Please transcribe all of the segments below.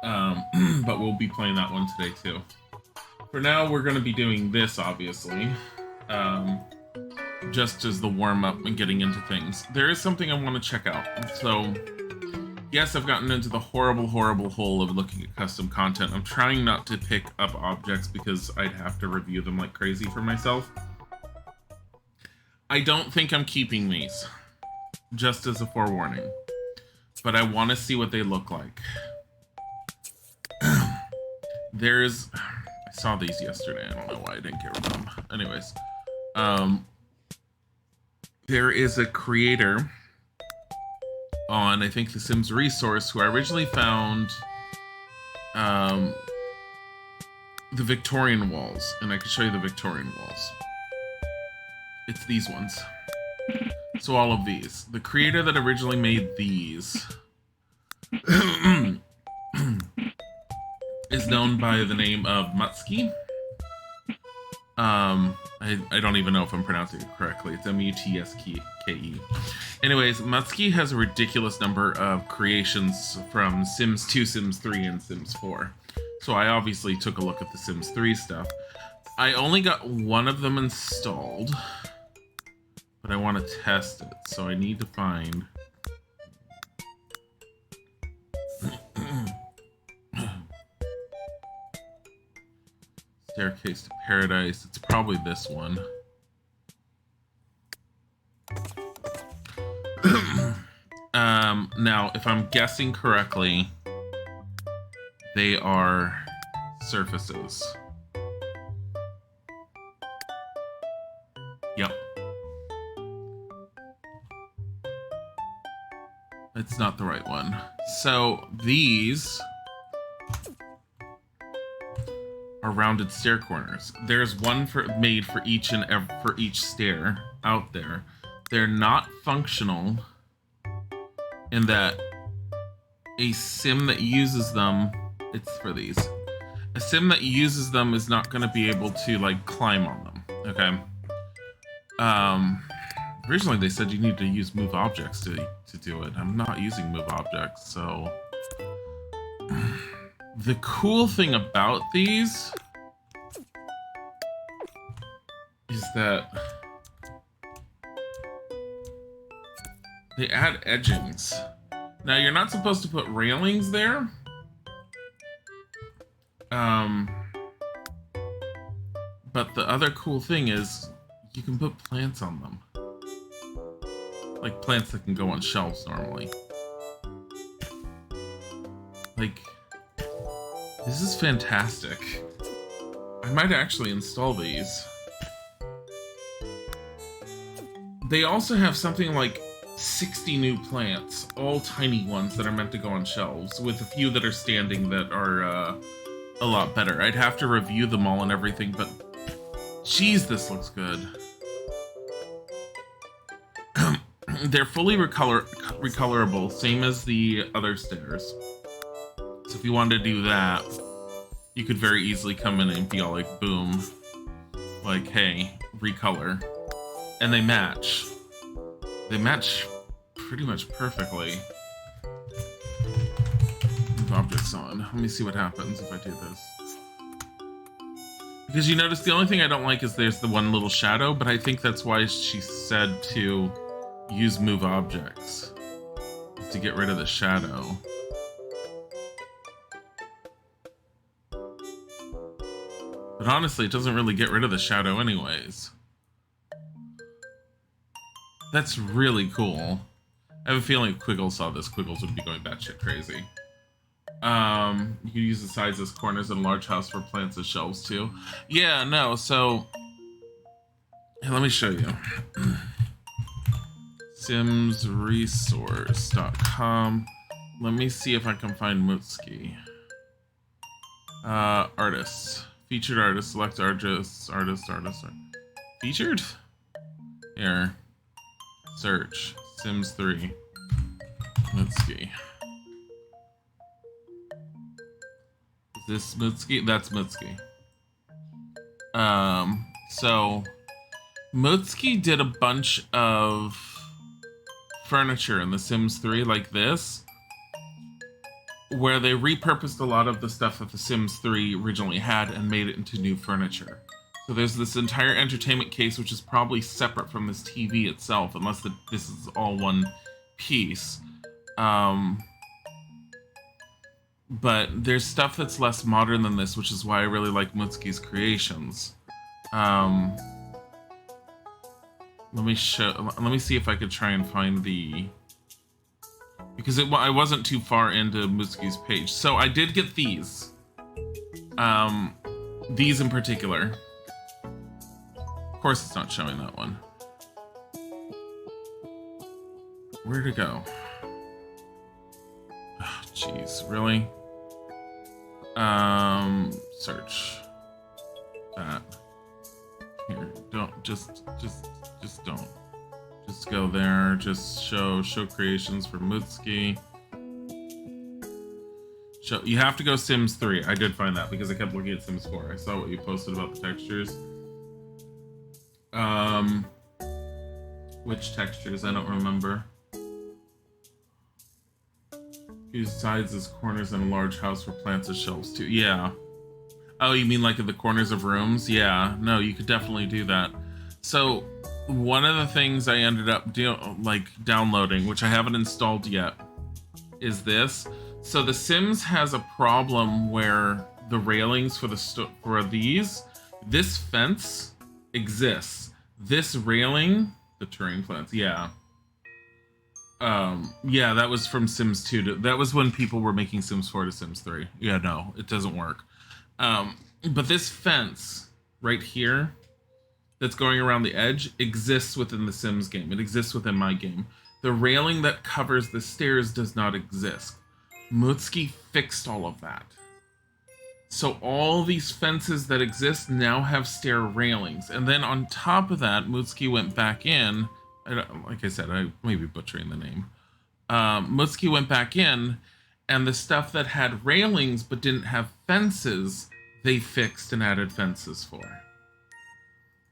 But we'll be playing that one today too. For now, we're going to be doing this, obviously, just as the warm-up and getting into things. There is something I want to check out. So, yes, I've gotten into the horrible, horrible hole of looking at custom content. I'm trying not to pick up objects because I'd have to review them like crazy for myself. I don't think I'm keeping these, just as a forewarning. But I want to see what they look like. There's... I saw these yesterday. I don't know why I didn't get rid of them. Anyways. There is a creator on, I think, the Sims Resource, who I originally found the Victorian walls. And I can show you the Victorian walls. It's these ones. So all of these. The creator that originally made these is known by the name of Mutski. I don't even know if I'm pronouncing it correctly. It's M-U-T-S-K-E. Anyways, Mutski has a ridiculous number of creations from Sims 2, Sims 3, and Sims 4. So I obviously took a look at the Sims 3 stuff. I only got one of them installed, but I want to test it, so I need to find... Staircase to Paradise. It's probably this one. Now, if I'm guessing correctly, they are surfaces. Yep. It's not the right one. So, these are rounded stair corners. There's one made for each stair out there. They're not functional in that a sim that uses them, it's for these. A sim that uses them is not going to be able to like climb on them. Okay. Originally they said you need to use move objects to do it. I'm not using move objects, so. The cool thing about these is that they add edgings. Now, you're not supposed to put railings there. But the other cool thing is you can put plants on them. Like plants that can go on shelves normally. Like... This is fantastic. I might actually install these. They also have something like 60 new plants, all tiny ones that are meant to go on shelves, with a few that are standing that are a lot better. I'd have to review them all and everything, but geez, this looks good. They're fully recolorable, same as the other stairs. So if you wanted to do that, you could very easily come in and be all like, boom. Like, hey, recolor. And they match. They match pretty much perfectly. Move objects on. Let me see what happens if I do this. Because you notice the only thing I don't like is there's the one little shadow, but I think that's why she said to use move objects. To get rid of the shadow. But honestly, it doesn't really get rid of the shadow anyways. That's really cool. I have a feeling if Quiggles saw this, Quiggles would be going batshit crazy. You can use the sides as corners in a large house for plants as shelves too. Yeah, no, so... Hey, let me show you. Simsresource.com. Let me see if I can find Mutski. Artists. Featured artists. Select artists. Featured? Here. Search. Sims 3. Mutski. Is this Mutski? That's Mutski. So Mutski did a bunch of furniture in The Sims 3 like this, where they repurposed a lot of the stuff that The Sims 3 originally had and made it into new furniture. So there's this entire entertainment case, which is probably separate from this TV itself, unless this is all one piece. But there's stuff that's less modern than this, which is why I really like Mutsuki's creations. Let me see if I could try and find the... Because I wasn't too far into Mutsuki's page. So I did get these. These in particular. Of course it's not showing that one. Where'd it go? Oh, jeez, really? Search. That. Here, don't, just don't. Just go there, just show creations for Mutsuki. You have to go Sims 3. I did find that because I kept looking at Sims 4. I saw what you posted about the textures. Which textures? I don't remember. Use sides as corners in a large house for plants as shelves too. Yeah. Oh, you mean like in the corners of rooms? Yeah. No, you could definitely do that. So one of the things I ended up downloading, which I haven't installed yet, is this. So The Sims has a problem where the railings for this fence exists. This railing, the terrain plants, yeah. Yeah, that was from Sims 2. That was when people were making Sims 4 to Sims 3. Yeah, no, it doesn't work. But this fence right here that's going around the edge exists within the Sims game. It exists within my game. The railing that covers the stairs does not exist. Mutsuki fixed all of that. So all these fences that exist now have stair railings. And then on top of that, Mutsuki went back in. Like I said, I may be butchering the name. Mutsuki went back in, and the stuff that had railings but didn't have fences, they fixed and added fences for.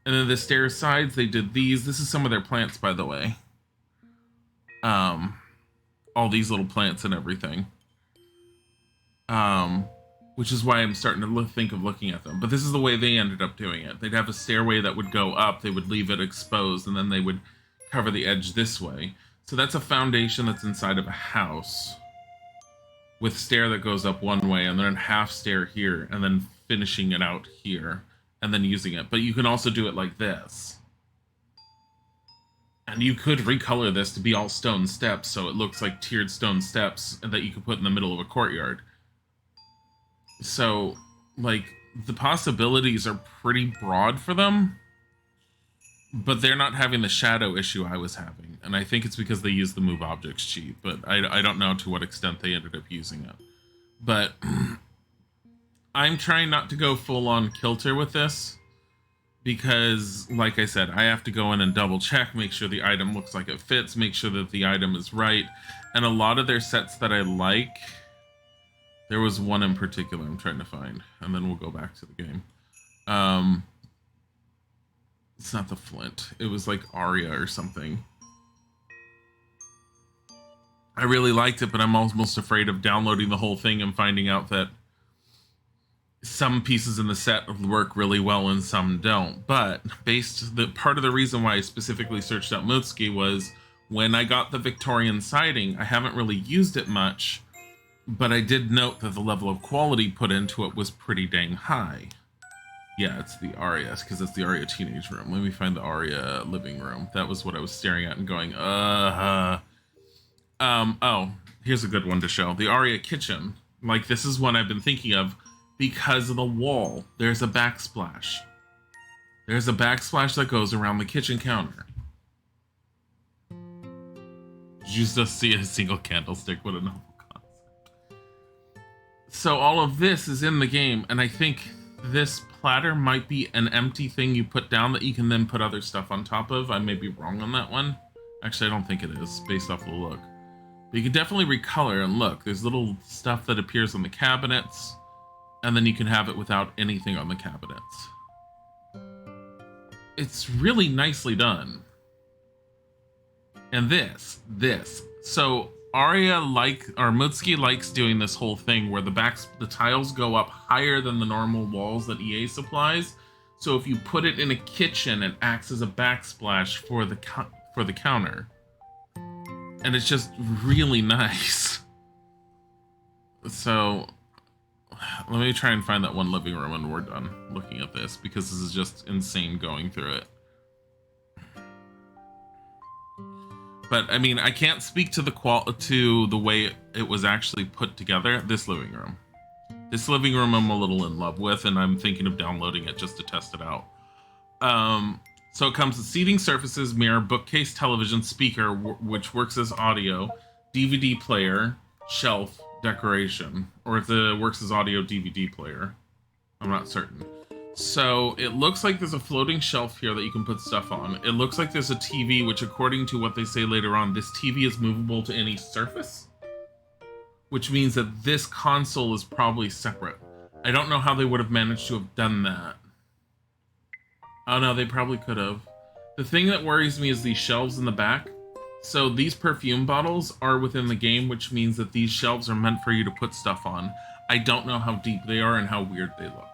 And then the stair sides, they did these. This is some of their plants, by the way. All these little plants and everything. Which is why I'm starting to think of looking at them. But this is the way they ended up doing it. They'd have a stairway that would go up, they would leave it exposed, and then they would cover the edge this way. So that's a foundation that's inside of a house with stair that goes up one way, and then half stair here, and then finishing it out here, and then using it. But you can also do it like this. And you could recolor this to be all stone steps, so it looks like tiered stone steps that you could put in the middle of a courtyard. So, like, the possibilities are pretty broad for them, but they're not having the shadow issue I was having. And I think it's because they used the move objects cheat, but I don't know to what extent they ended up using it. But I'm trying not to go full on kilter with this, because, like I said, I have to go in and double check, make sure the item looks like it fits, make sure that the item is right. And a lot of their sets that I like, there was one in particular I'm trying to find, and then we'll go back to the game. It's not the Flint. It was like Aria or something. I really liked it, but I'm almost afraid of downloading the whole thing and finding out that some pieces in the set work really well and some don't. But part of the reason why I specifically searched out Mutsuki was when I got the Victorian siding, I haven't really used it much, but I did note that the level of quality put into it was pretty dang high. Yeah, it's the Aria, because it's the Aria teenage room. Let me find the Aria living room. That was what I was staring at and going, oh, here's a good one to show. The Aria kitchen. Like, this is one I've been thinking of because of the wall. There's a backsplash. There's a backsplash that goes around the kitchen counter. Did you just see a single candlestick? What a novel concept. So all of this is in the game, and I think this platter might be an empty thing you put down that you can then put other stuff on top of. I may be wrong on that one. Actually, I don't think it is, based off the look. But you can definitely recolor, and look, there's little stuff that appears on the cabinets, and then you can have it without anything on the cabinets. It's really nicely done. And this. So Mutsuki likes doing this whole thing where the tiles go up higher than the normal walls that EA supplies. So if you put it in a kitchen, it acts as a backsplash for the counter, and it's just really nice. So let me try and find that one living room when we're done looking at this, because this is just insane going through it. But I mean, I can't speak to the way it was actually put together. This living room I'm a little in love with, and I'm thinking of downloading it just to test it out. So it comes with seating surfaces, mirror, bookcase, television, speaker, which works as audio, DVD player, shelf, decoration, or if it works as audio DVD player. I'm not certain. So it looks like there's a floating shelf here that you can put stuff on. It looks like there's a TV, which according to what they say later on, this TV is movable to any surface, which means that this console is probably separate. I don't know how they would have managed to have done that. Oh no, they probably could have. The thing that worries me is these shelves in the back. So these perfume bottles are within the game, which means that these shelves are meant for you to put stuff on. I don't know how deep they are and how weird they look.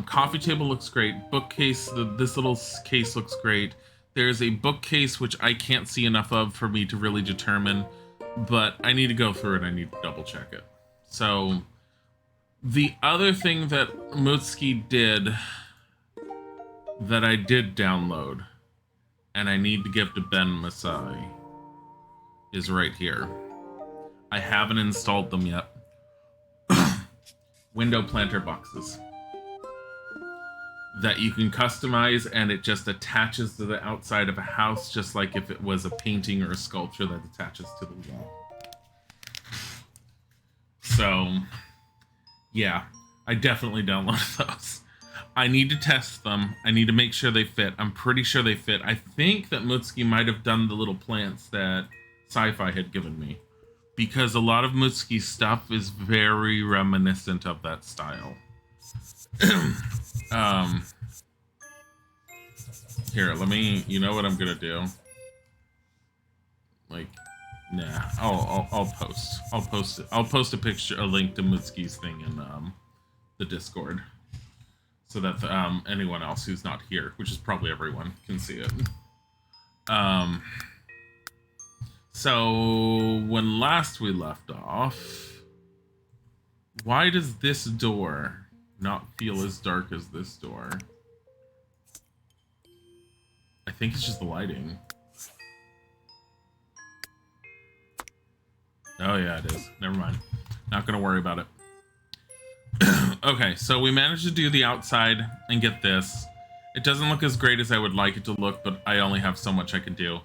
Coffee table looks great. Bookcase, this little case looks great. There's a bookcase which I can't see enough of for me to really determine, but I need to go through it. I need to double check it. So the other thing that Mutsuki did that I did download, and I need to give to Ben Masai, is right here. I haven't installed them yet. Window planter boxes that you can customize, and it just attaches to the outside of a house, just like if it was a painting or a sculpture that attaches to the wall. So, yeah, I definitely downloaded those. I need to test them. I need to make sure they fit. I'm pretty sure they fit. I think that Mutsuki might have done the little plants that Sci-Fi had given me, because a lot of Mutsuki's stuff is very reminiscent of that style. Here, let me, you know what I'm gonna do? Like, nah, I'll post it. I'll post a link to Mutsuki's thing in the Discord, so that anyone else who's not here, which is probably everyone, can see it. So when last we left off, why does this door not feel as dark as this door? I think it's just the lighting. Oh yeah, it is. Never mind. Not gonna worry about it. Okay, so we managed to do the outside and get this. It doesn't look as great as I would like it to look, but I only have so much I can do.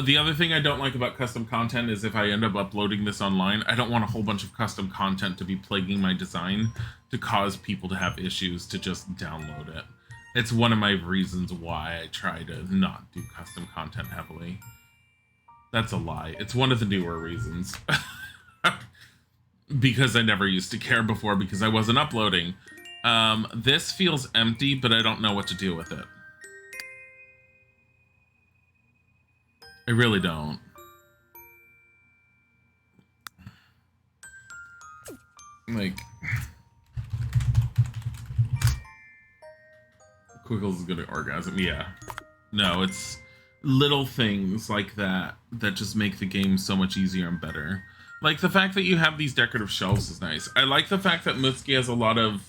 The other thing I don't like about custom content is if I end up uploading this online, I don't want a whole bunch of custom content to be plaguing my design to cause people to have issues to just download it. It's one of my reasons why I try to not do custom content heavily. That's a lie. It's one of the newer reasons. Because I never used to care before because I wasn't uploading. This feels empty, but I don't know what to do with it. I really don't. Like, Quiggles is gonna orgasm. Yeah. No, it's little things like that that just make the game so much easier and better. Like, the fact that you have these decorative shelves is nice. I like the fact that Mutsuki has a lot of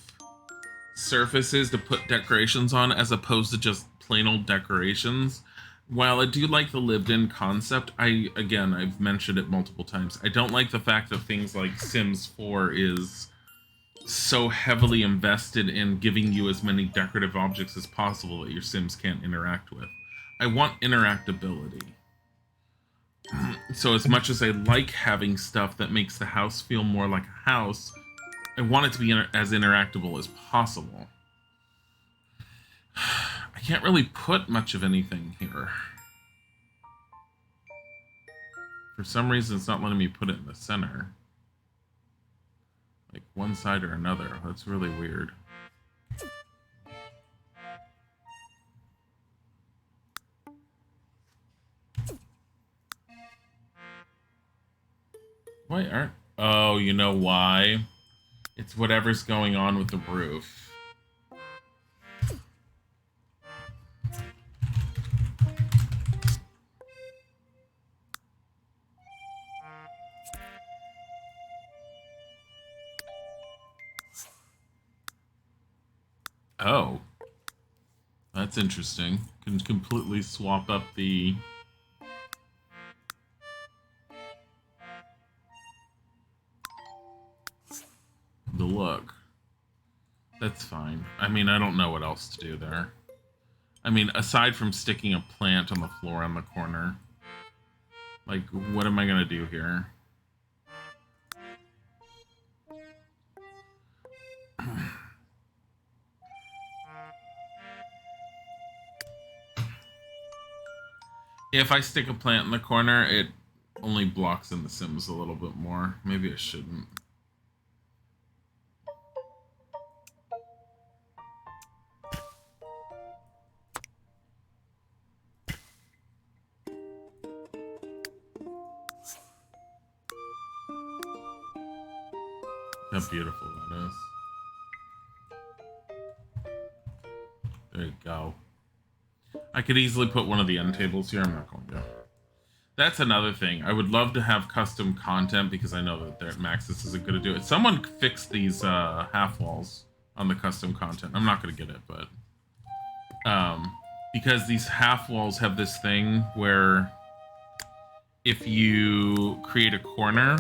surfaces to put decorations on as opposed to just plain old decorations. While I do like the lived-in concept, I've mentioned it multiple times, I don't like the fact that things like Sims 4 is so heavily invested in giving you as many decorative objects as possible that your Sims can't interact with. I want interactability. So as much as I like having stuff that makes the house feel more like a house, I want it to be as interactable as possible. I can't really put much of anything here. For some reason, it's not letting me put it in the center. Like one side or another. That's really weird. Why aren't... Oh, you know why? It's whatever's going on with the roof. Oh. That's interesting. Can completely swap up the look. That's fine. I mean, I don't know what else to do there. I mean, aside from sticking a plant on the floor on the corner. Like, what am I gonna do here? If I stick a plant in the corner, it only blocks in the Sims a little bit more. Maybe I shouldn't. How beautiful that is. There you go. I could easily put one of the end tables here. I'm not going to. That's another thing. I would love to have custom content because I know that there at Maxis isn't going to do it. Someone fixed these half walls on the custom content. I'm not going to get it, but because these half walls have this thing where if you create a corner,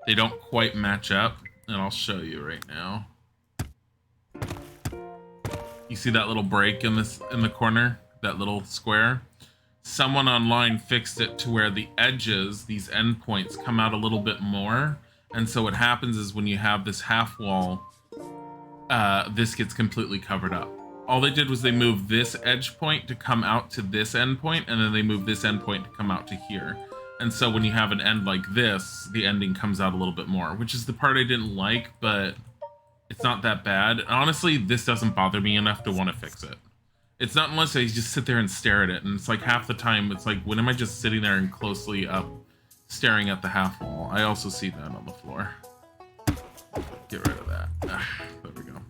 they don't quite match up. And I'll show you right now. You see that little break in the corner? That little square? Someone online fixed it to where the edges, these endpoints, come out a little bit more. And so what happens is when you have this half wall, this gets completely covered up. All they did was they moved this edge point to come out to this endpoint, and then they moved this endpoint to come out to here. And so when you have an end like this, the ending comes out a little bit more, which is the part I didn't like, but it's not that bad. Honestly, this doesn't bother me enough to want to fix it. It's not unless I just sit there and stare at it, and it's like half the time, it's like, when am I just sitting there and closely up staring at the half wall? I also see that on the floor. Get rid of that. There we go.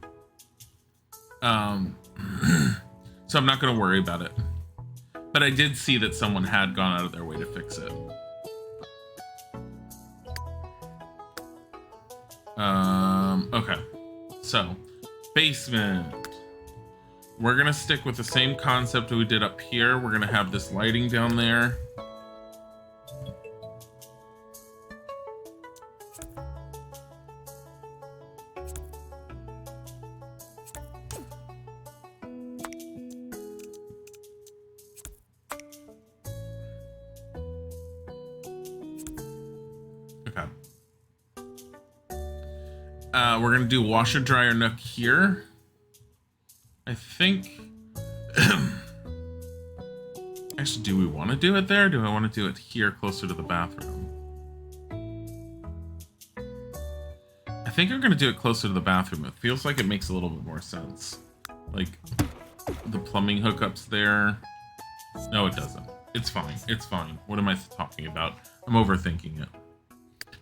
So I'm not going to worry about it. But I did see that someone had gone out of their way to fix it. Okay. So, basement. We're gonna stick with the same concept we did up here. We're gonna have this lighting down there. Okay. We're gonna do washer dryer nook here. I think. Actually, do we want to do it there? Do I want to do it here, closer to the bathroom? I think I'm gonna do it closer to the bathroom. It feels like it makes a little bit more sense. Like the plumbing hookups there. No, it doesn't. It's fine. It's fine. What am I talking about? I'm overthinking it.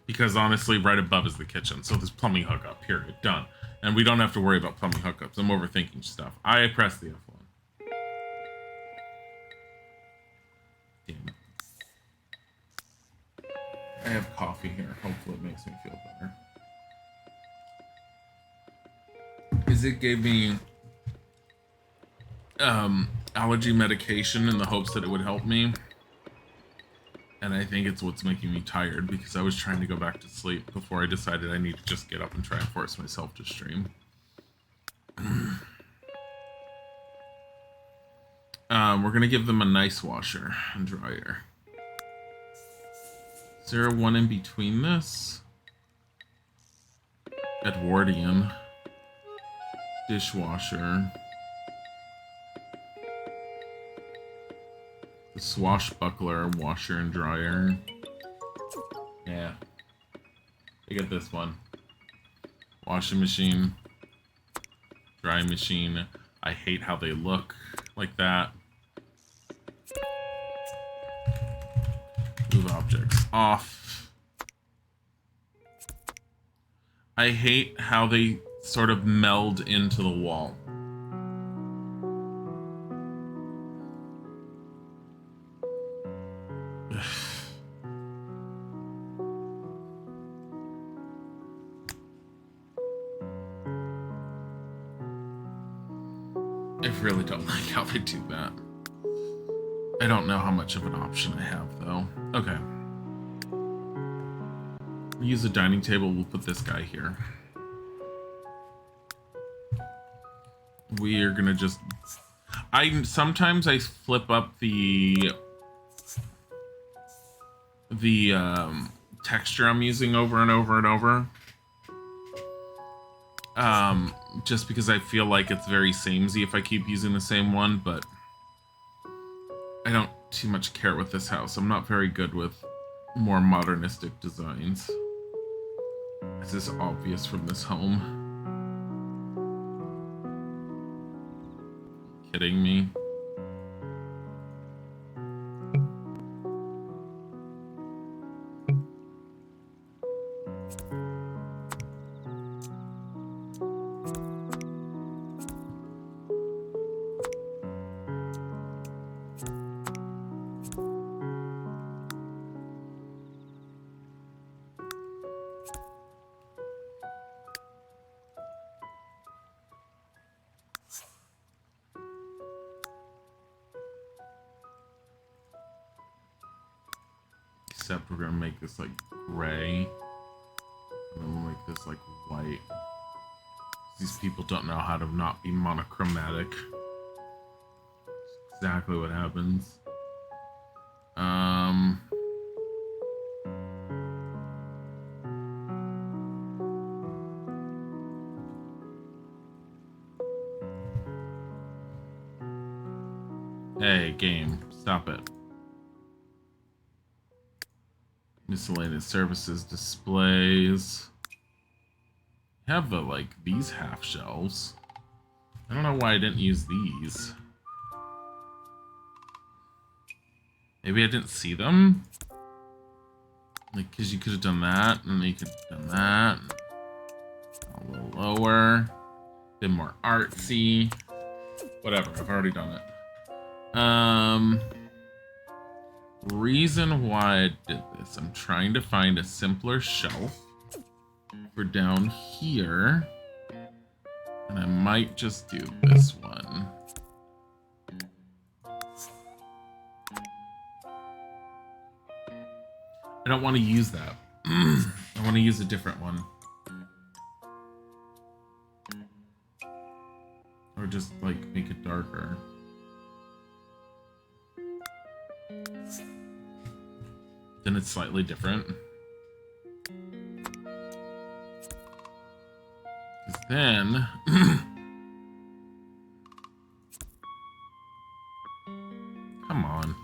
Because honestly, right above is the kitchen. So there's plumbing hookup, period. Done. And we don't have to worry about plumbing hookups. I'm overthinking stuff. I pressed the F1. Damn it. I have coffee here. Hopefully it makes me feel better. Because it gave me allergy medication in the hopes that it would help me. And I think it's what's making me tired because I was trying to go back to sleep before I decided I need to just get up and try and force myself to stream. We're going to give them a nice washer and dryer. Is there one in between this? Edwardian. Dishwasher. The swashbuckler, washer and dryer. Yeah. Look at this one. Washing machine. Dry machine. I hate how they look like that. Move objects off. I hate how they sort of meld into the wall. I really don't like how they do that. I don't know how much of an option I have, though. Okay. We'll use the dining table. We'll put this guy here. We are gonna just... Sometimes I flip up the texture I'm using over and over and over. Just because I feel like it's very samey if I keep using the same one, but I don't too much care with this house. I'm not very good with more modernistic designs. This is obvious from this home. Kidding me? Except we're gonna make this like gray, and then we'll make this like white. These people don't know how to not be monochromatic. That's exactly what happens. Hey, game, stop it. Miscellaneous services, displays. Have the, like, these half shelves. I don't know why I didn't use these. Maybe I didn't see them? Like, because you could have done that, and then you could have done that. A little lower. Been more artsy. Whatever, I've already done it. Reason why I did this. I'm trying to find a simpler shelf for down here. And I might just do this one. I don't want to use that. I want to use a different one. Or just, like, make it darker. Then it's slightly different. Because then... Come on.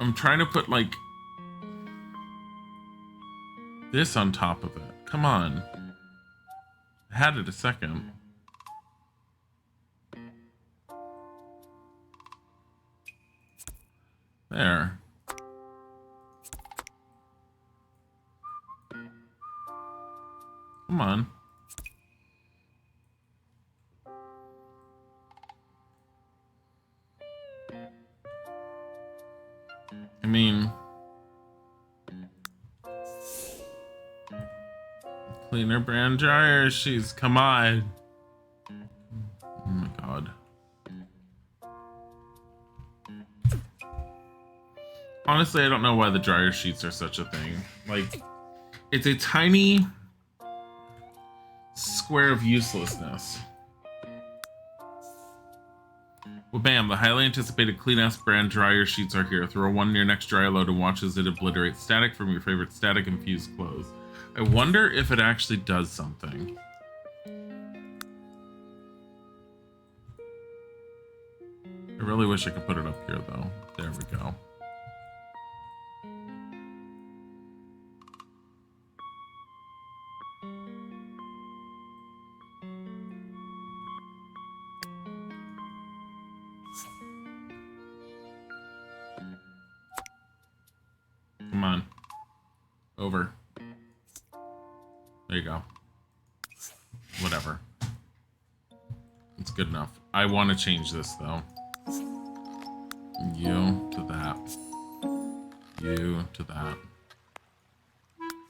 I'm trying to put, like... this on top of it. Come on. I had it a second. There. Come on. I mean... Cleaner brand dryer sheets, come on. Oh my god. Honestly, I don't know why the dryer sheets are such a thing. Like, it's a tiny square of uselessness. Well, bam, the highly anticipated Clean-Ass brand dryer sheets are here. Throw one near next dryer load and watch as it obliterates static from your favorite static-infused clothes. I wonder if it actually does something. I really wish I could put it up here, though. There we go. Come on. Over. There you go. Whatever. It's good enough. I want to change this, though. You to that. You to that.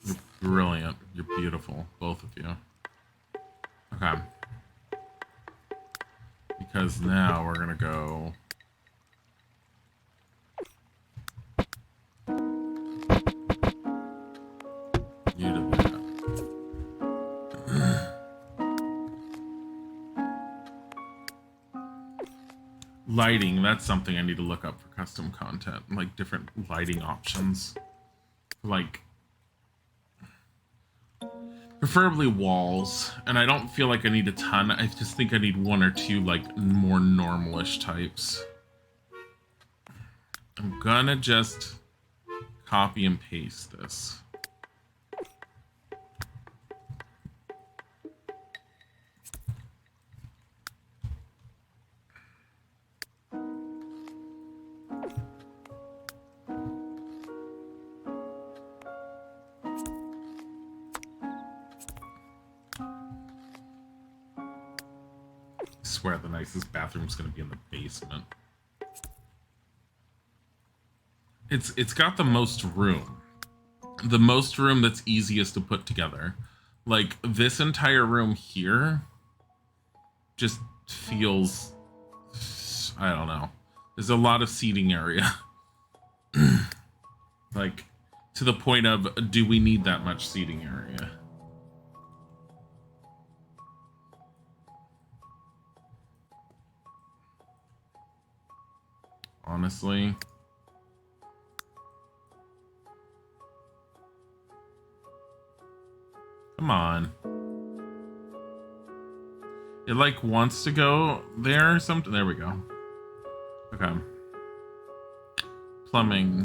You're brilliant. You're beautiful. Both of you. Okay. Because now we're going to go... You to that. Lighting, that's something I need to look up for custom content. Like, different lighting options. Like... Preferably walls, and I don't feel like I need a ton. I just think I need one or two, like, more normalish types. I'm gonna just copy and paste this. I swear the nicest bathroom's gonna be in the basement. It's got the most room. The most room that's easiest to put together. Like, this entire room here just feels... I don't know. There's a lot of seating area. Like, to the point of, do we need that much seating area? Honestly. Come on. It, like, wants to go there or something. There we go. Okay. Plumbing.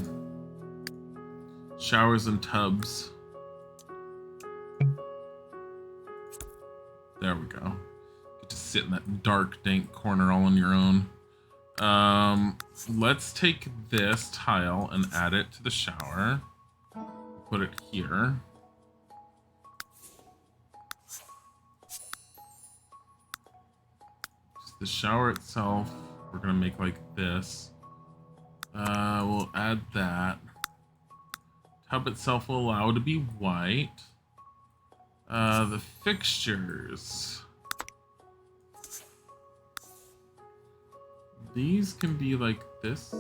Showers and tubs. There we go. Get to sit in that dark, dank corner all on your own. Let's take this tile and add it to the shower. Put it here. Just the shower itself, we're gonna make like this. We'll add that. Tub itself will allow it to be white. The fixtures. These can be like this.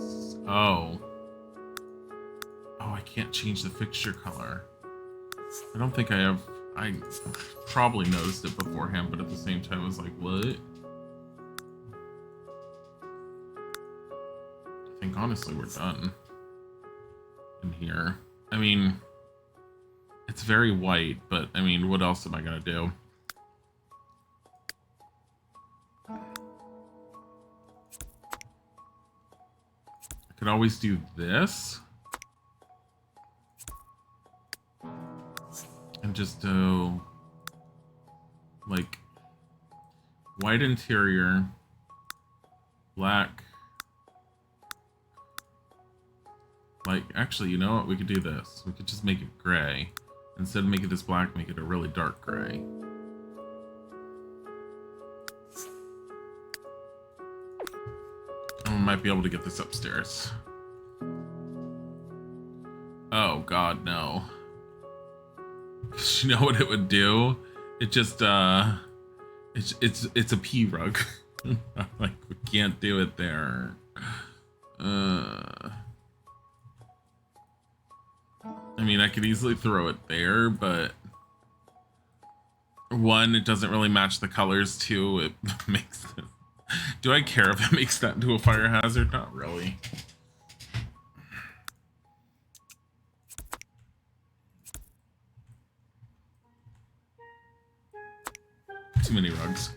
Oh. Oh, I can't change the fixture color. I don't think I have... I probably noticed it beforehand, but at the same time I was like, what? I think honestly we're done. In here. I mean... It's very white, but I mean, what else am I gonna do? Could always do this and just do like white interior, black. Like, actually, you know what? We could do this. We could just make it gray. Instead of making this black, make it a really dark gray. I might be able to get this upstairs. Oh god, no. You know what it would do? It just it's a pee rug. Like, we can't do it there. I mean, I could easily throw it there, but one, it doesn't really match the colors. Two, it makes it... Do I care if it makes that into a fire hazard? Not really. Too many rugs.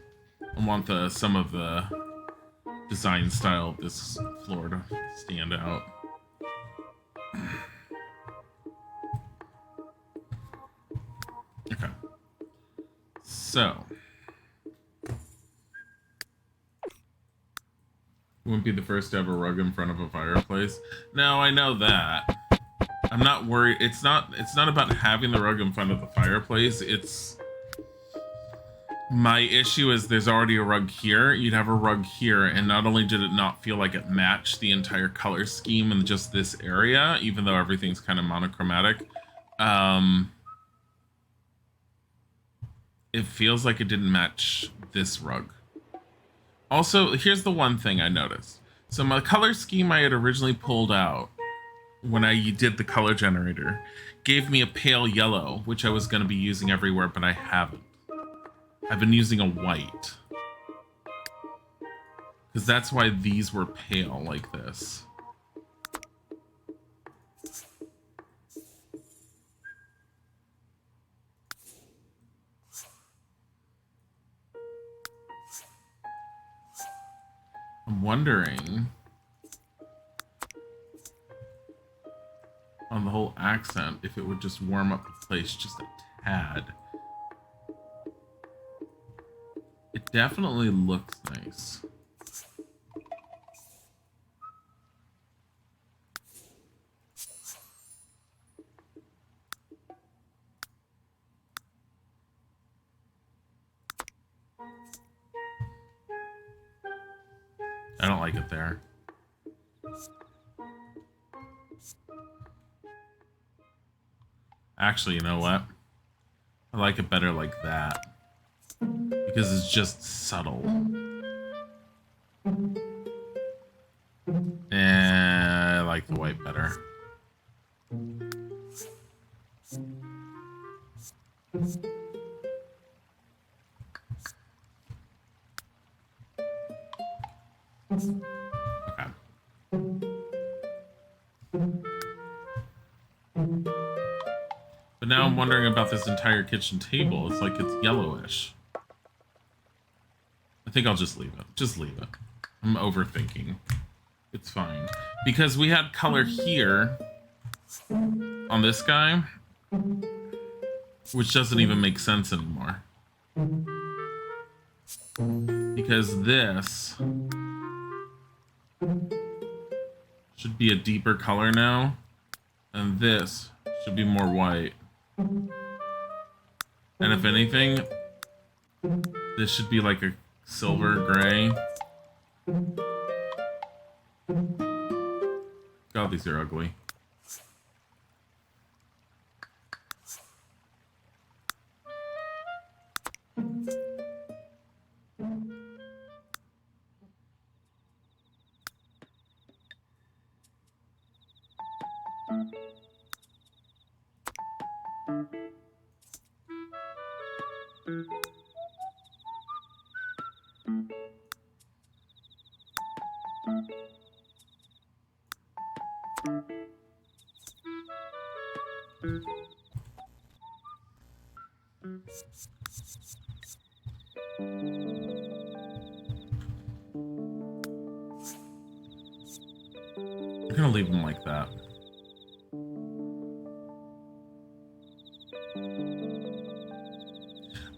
I want some of the design style of this floor to stand out. Okay. So. Wouldn't be the first to have a rug in front of a fireplace. No, I know that. I'm not worried. It's not about having the rug in front of the fireplace. It's my issue is there's already a rug here. You'd have a rug here, and not only did it not feel like it matched the entire color scheme in just this area, even though everything's kind of monochromatic, it feels like it didn't match this rug. Also, here's the one thing I noticed. So my color scheme I had originally pulled out when I did the color generator gave me a pale yellow, which I was going to be using everywhere, but I haven't. I've been using a white. Because that's why these were pale like this. I'm wondering on the whole accent if it would just warm up the place just a tad. It definitely looks nice. I don't like it there. Actually, you know what? I like it better like that. Because it's just subtle. And I like the white better. Okay. But now I'm wondering about this entire kitchen table. It's like it's yellowish. I think I'll just leave it. Just leave it. I'm overthinking. It's fine. Because we had color here on this guy, which doesn't even make sense anymore. Because this should be a deeper color now, and this should be more white. And if anything, this should be like a silver gray. God, these are ugly. I'm gonna leave them like that.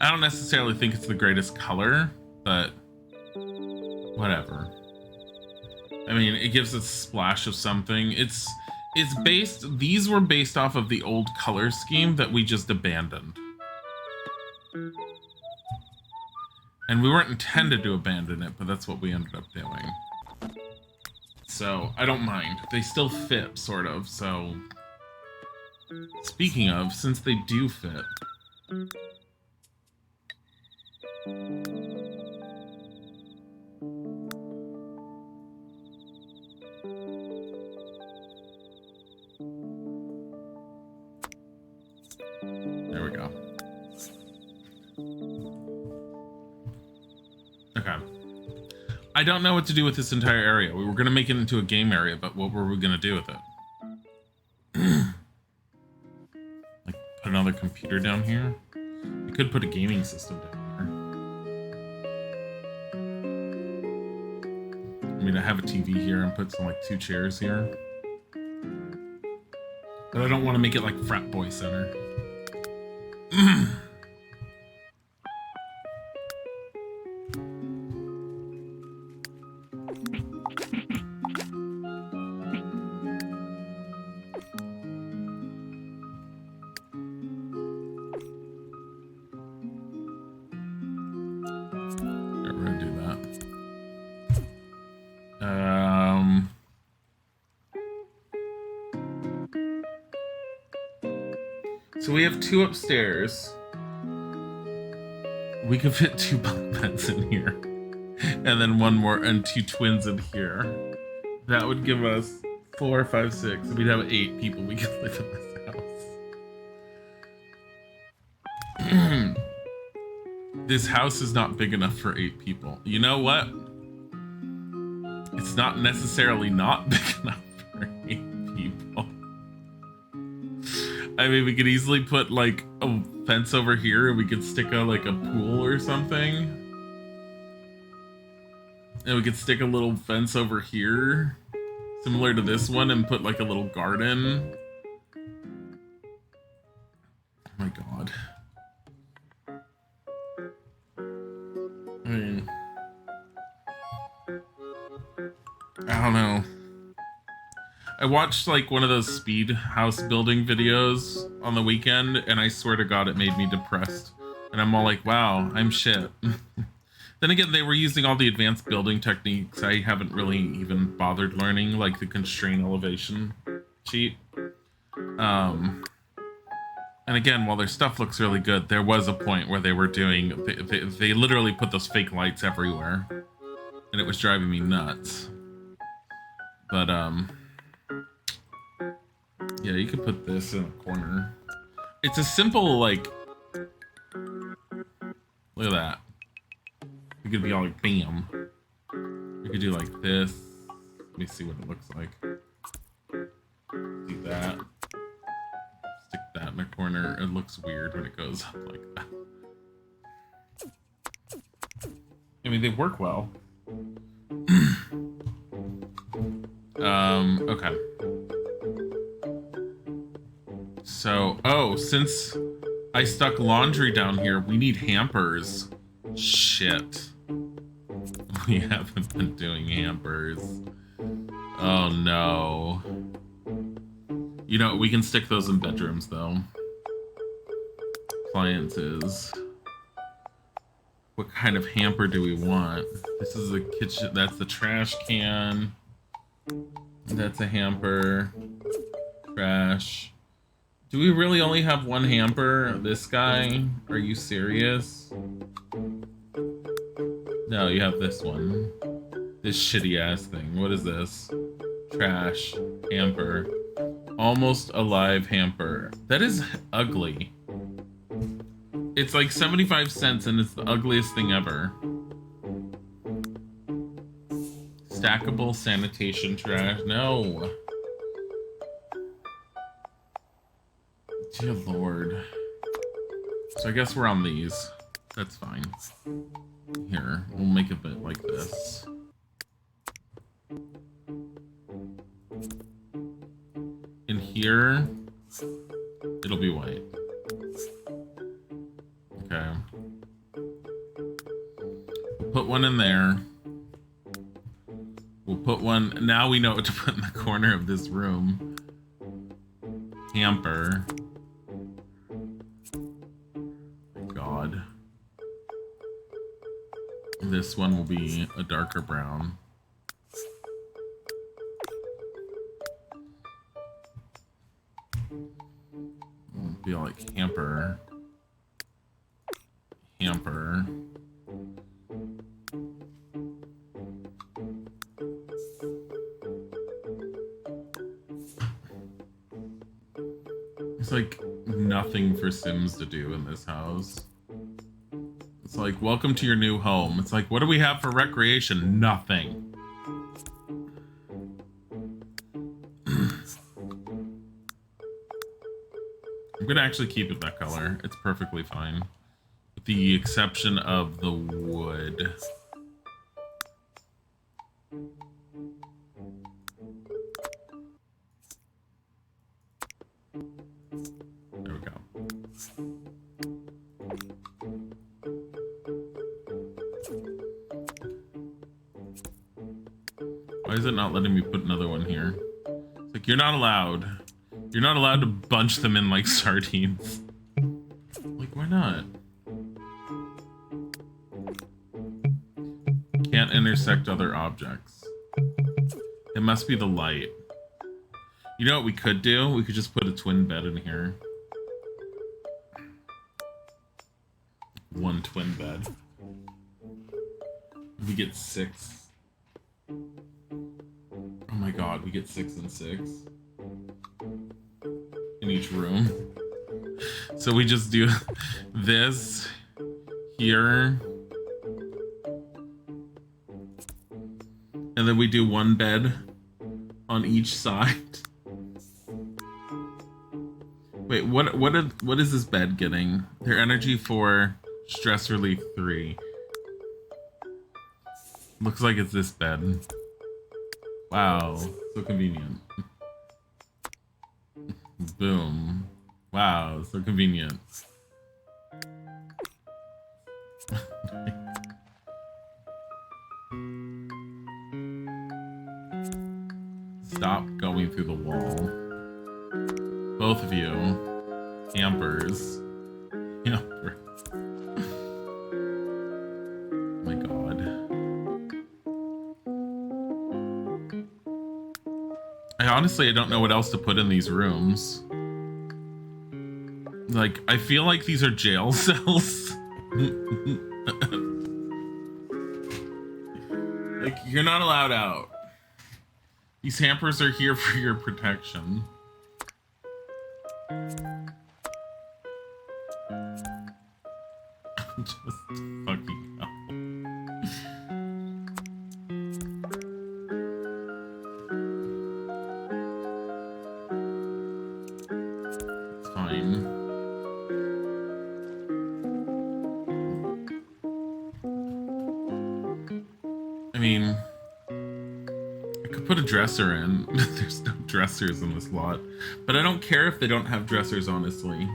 I don't necessarily think it's the greatest color, but whatever. I mean, it gives a splash of something. It's based, these were based off of the old color scheme that we just abandoned. And we weren't intended to abandon it, but that's what we ended up doing. So, I don't mind. They still fit, sort of, so... Speaking of, since they do fit... There we go. Okay. I don't know what to do with this entire area. We were going to make it into a game area, but what were we going to do with it? Like, put another computer down here? We could put a gaming system down here. I mean, I have a TV here and put some, like, 2 chairs here. But I don't want to make it like Frat Boy Center. So we have 2 upstairs. We could fit 2 bunk beds in here. And then 1 more and 2 twins in here. That would give us 4, 5, 6. We'd have 8 people we could live in this house. This house is not big enough for 8 people. You know what? It's not necessarily not big enough for 8 people. I mean, we could easily put like a fence over here and we could stick a pool or something. And we could stick a little fence over here, similar to this one, and put like a little garden. Oh my god. I mean, I don't know. I watched like one of those speed house building videos on the weekend, and I swear to God, it made me depressed. And I'm all like, wow, I'm shit. Then again, they were using all the advanced building techniques I haven't really even bothered learning, like the constraint elevation cheat. And again, while their stuff looks really good, there was a point where they were doing, they literally put those fake lights everywhere. And it was driving me nuts. But, yeah, you could put this in a corner. It's a simple, like, look at that. It could be all like, bam. We could do like this. Let me see what it looks like. Do that. Stick that in a corner. It looks weird when it goes up like that. I mean, they work well. Okay. So, oh, since I stuck laundry down here, we need hampers. Shit. We haven't been doing hampers. Oh no. You know, we can stick those in bedrooms though. Appliances. What kind of hamper do we want? This is the kitchen, that's the trash can. That's a hamper. Trash. Do we really only have one hamper? This guy? Are you serious? No, you have this one. This shitty ass thing. What is this? Trash. Hamper. Almost alive hamper. That is ugly. It's like 75 cents and it's the ugliest thing ever. Stackable sanitation trash. No. Dear Lord. So I guess we're on these. That's fine. Here, we'll make a bit like this. In here, it'll be white. Okay. We'll put one in there. We'll put one... Now we know what to put in the corner of this room. Hamper. God. This one will be a darker brown. It'll be like hamper. Hamper. It's like nothing for Sims to do in this house. It's like, welcome to your new home. It's like, what do we have for recreation? Nothing. I'm gonna actually keep it that color. It's perfectly fine. With the exception of the wood. There we go. Why is it not letting me put another one here? It's like, you're not allowed. You're not allowed to bunch them in like sardines. Like, why not? Can't intersect other objects. It must be the light. You know what we could do? We could just put a twin bed in here. one twin bed. We get 6. Oh my god, we get 6 and 6 in each room. So we just do this here, and then we do one bed on each side. Wait, what is this bed getting? Their energy 4, stress relief 3. Looks like it's this bed. Wow, so convenient. Boom. Wow, so convenient. Stop going through the wall. Both of you. Campers. Camper. Oh my god. I don't know what else to put in these rooms. Like, I feel like these are jail cells. Like, you're not allowed out. These hampers are here for your protection. Just fucking hell. It's fine. I mean, I could put a dresser in. There's no dressers in this lot. But I don't care if they don't have dressers, honestly.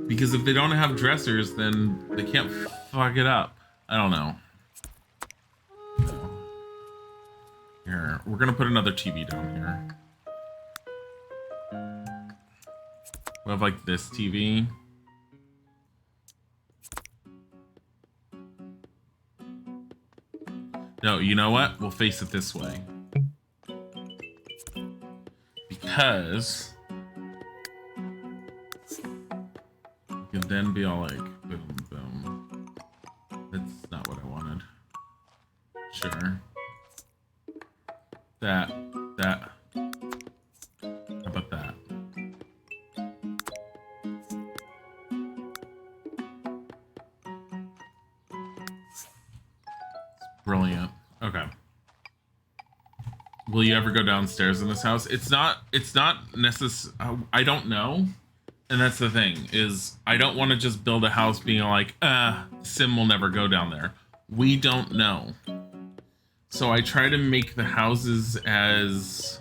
Because if they don't have dressers, then they can't fuck it up. I don't know. Here, we're gonna put another TV down here. We'll have like this TV. No, you know what? We'll face it this way. Because you can then be all like, boom, boom. That's not what I wanted. Sure. That. How about that? Brilliant. Okay. Will you ever go downstairs in this house? It's not necessary. I don't know. And that's the thing, is I don't want to just build a house being like, Sim will never go down there. We don't know. So I try to make the houses as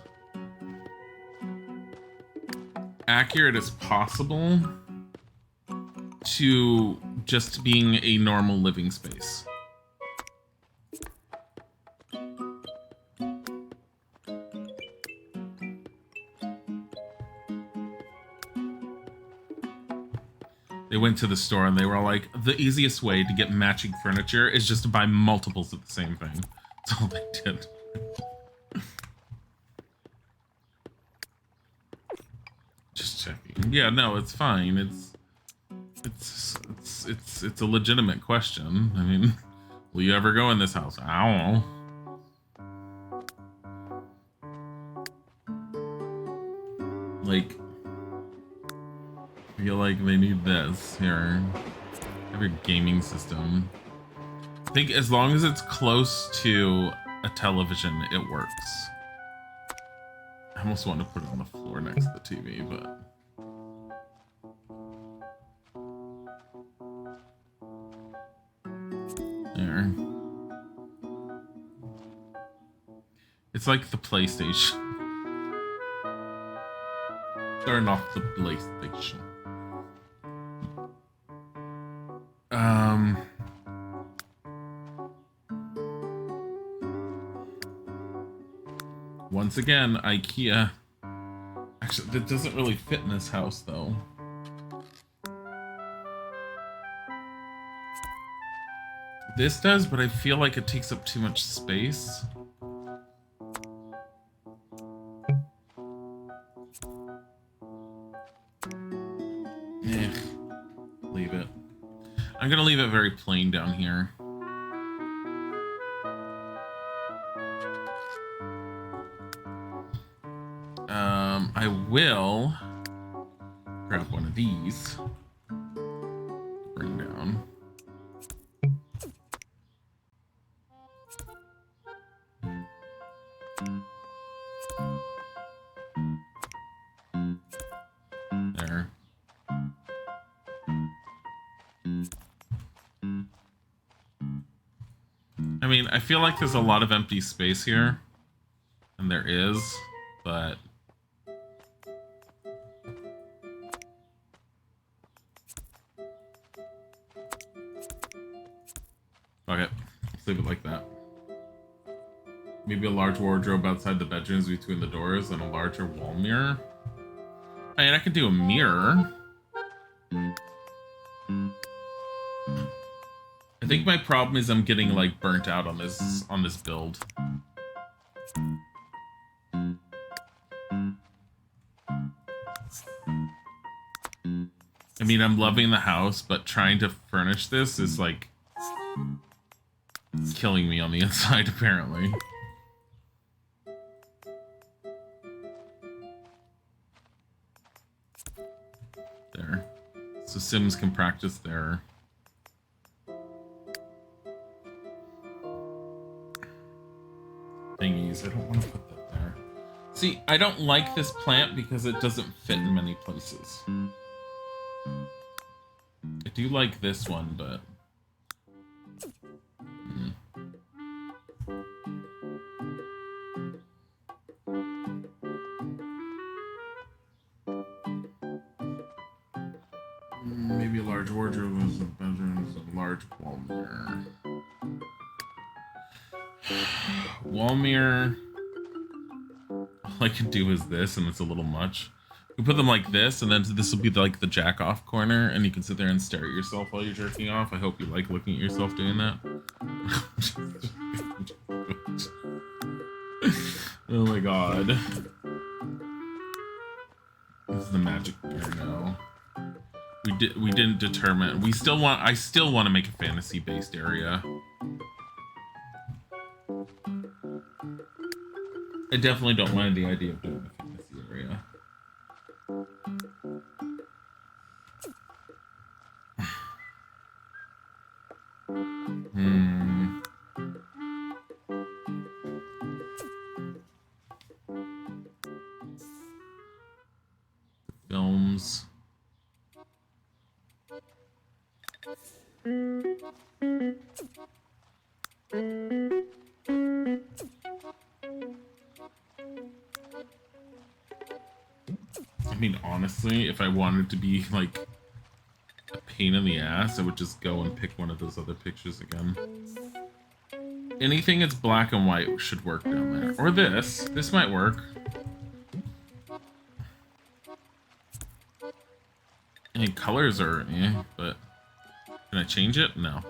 accurate as possible to just being a normal living space. They went to the store and they were like, the easiest way to get matching furniture is just to buy multiples of the same thing. That's all they did. Just checking. Yeah, no, it's fine. It's a legitimate question. I mean, will you ever go in this house? I don't know. Like, I feel like they need this here. Have your gaming system. I think as long as it's close to a television, it works. I almost want to put it on the floor next to the TV, but there. It's like the PlayStation. Turn off the PlayStation. Once again, IKEA. Actually, that doesn't really fit in this house, though. This does, but I feel like it takes up too much space. Leave it. I'm gonna leave it very plain down here. I will grab one of these. Bring down. There. I mean, I feel like there's a lot of empty space here. And there is, but... Okay, let's leave it like that. Maybe a large wardrobe outside the bedrooms between the doors and a larger wall mirror. I mean, I could do a mirror. I think my problem is I'm getting like burnt out on this build. I mean, I'm loving the house, but trying to furnish this is like killing me on the inside, apparently. There. So Sims can practice there. Thingies. I don't want to put that there. See, I don't like this plant because it doesn't fit in many places. I do like this one, but... Maybe a large wardrobe in the bedrooms and a large wall mirror. Wall mirror. All I can do is this, and it's a little much. You put them like this, and then this will be like the jack off corner, and you can sit there and stare at yourself while you're jerking off. I hope you like looking at yourself doing that. Oh my god. This is the magic mirror now. We didn't determine. I still want to make a fantasy based area. I definitely don't mind the idea of doing a fantasy area. Films. I mean, honestly, if I wanted to be, like, a pain in the ass, I would just go and pick one of those other pictures again. Anything that's black and white should work down there. Or this. This might work. Any colors are, but... Can I change it? No.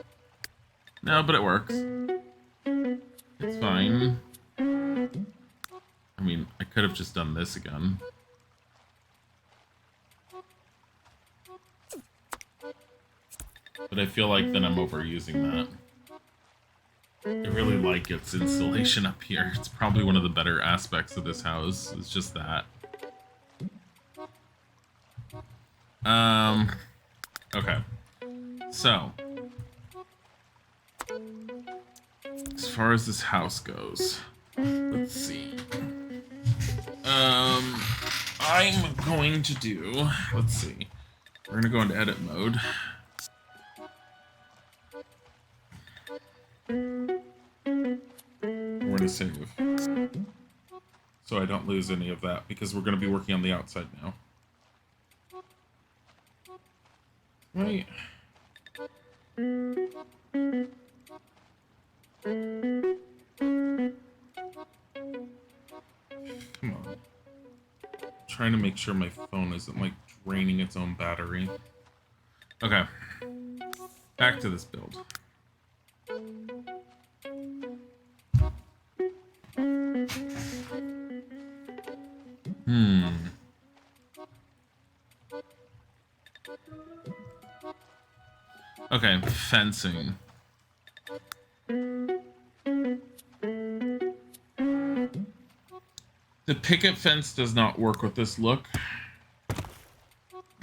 No, but it works. It's fine. I mean, I could have just done this again. But I feel like then I'm overusing that. I really like its installation up here. It's probably one of the better aspects of this house. It's just that. Okay. So. As far as this house goes, let's see. I'm going to do, let's see. We're gonna go into edit mode. We're gonna save. So I don't lose any of that because we're gonna be working on the outside now. Right. Come on. Trying to make sure my phone isn't like draining its own battery. Okay. Back to this build. Okay, fencing. The picket fence does not work with this look.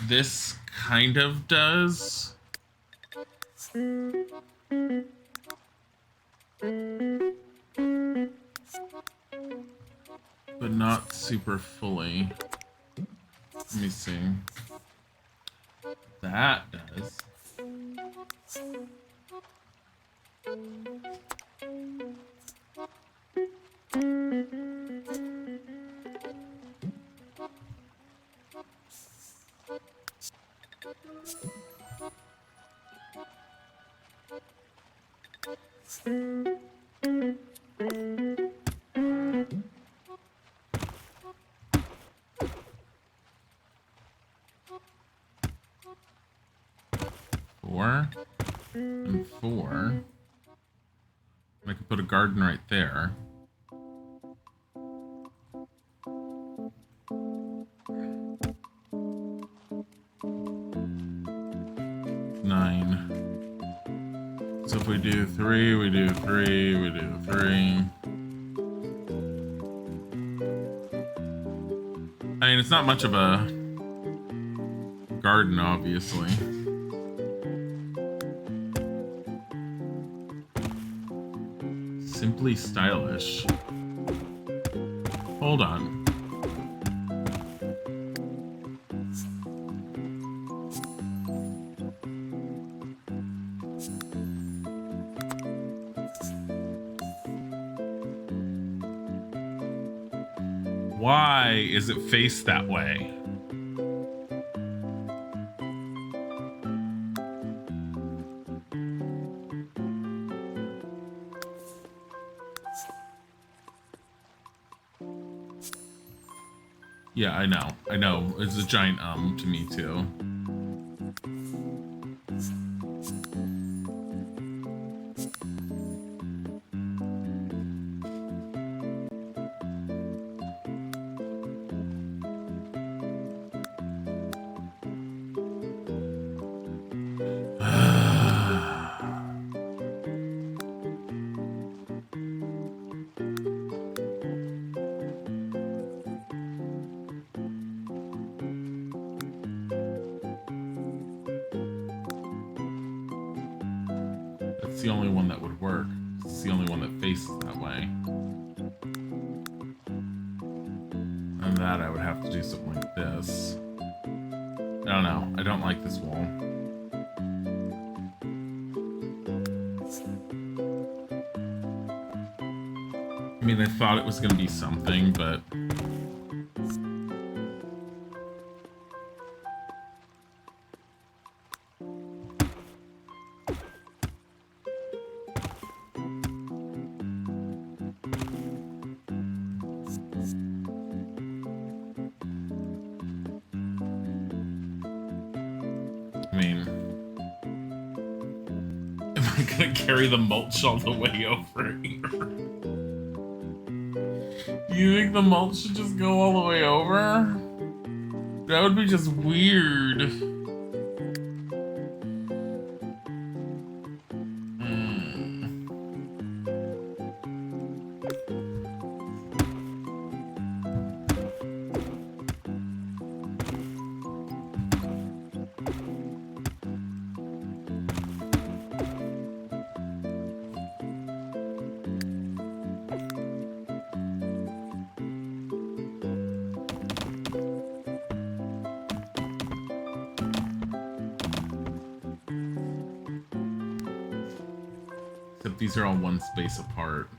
This kind of does. But not super fully. Let me see. That does. 4 and 4. I could put a garden right there. 9. So if we do 3, we do 3, we do 3. I mean, it's not much of a garden, obviously. Simply stylish. Hold on. Why is it faced that way? Yeah, I know. I know. It's a giant to me too. That's the only one that would work. It's the only one that faces that way. And that I would have to do something like this. I don't know. I don't like this wall. I mean, I thought it was going to be something, but... I mean... Am I going to carry the mulch all the way over here? You think the mulch should just go all the way over? That would be just weird. Except these are all one space apart.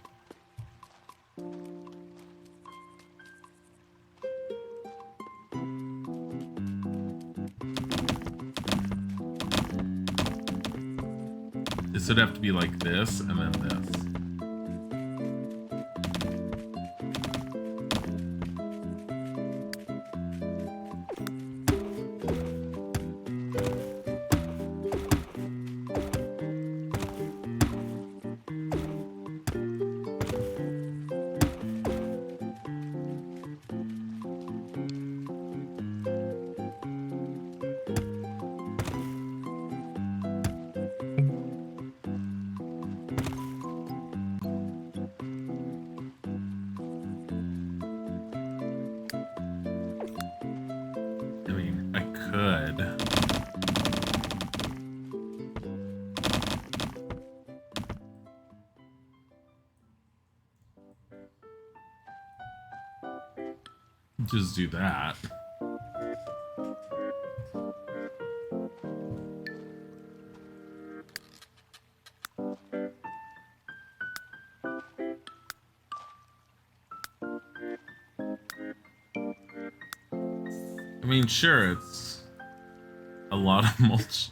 This would have to be like this, and then this. Just do that. I mean, sure, it's a lot of mulch.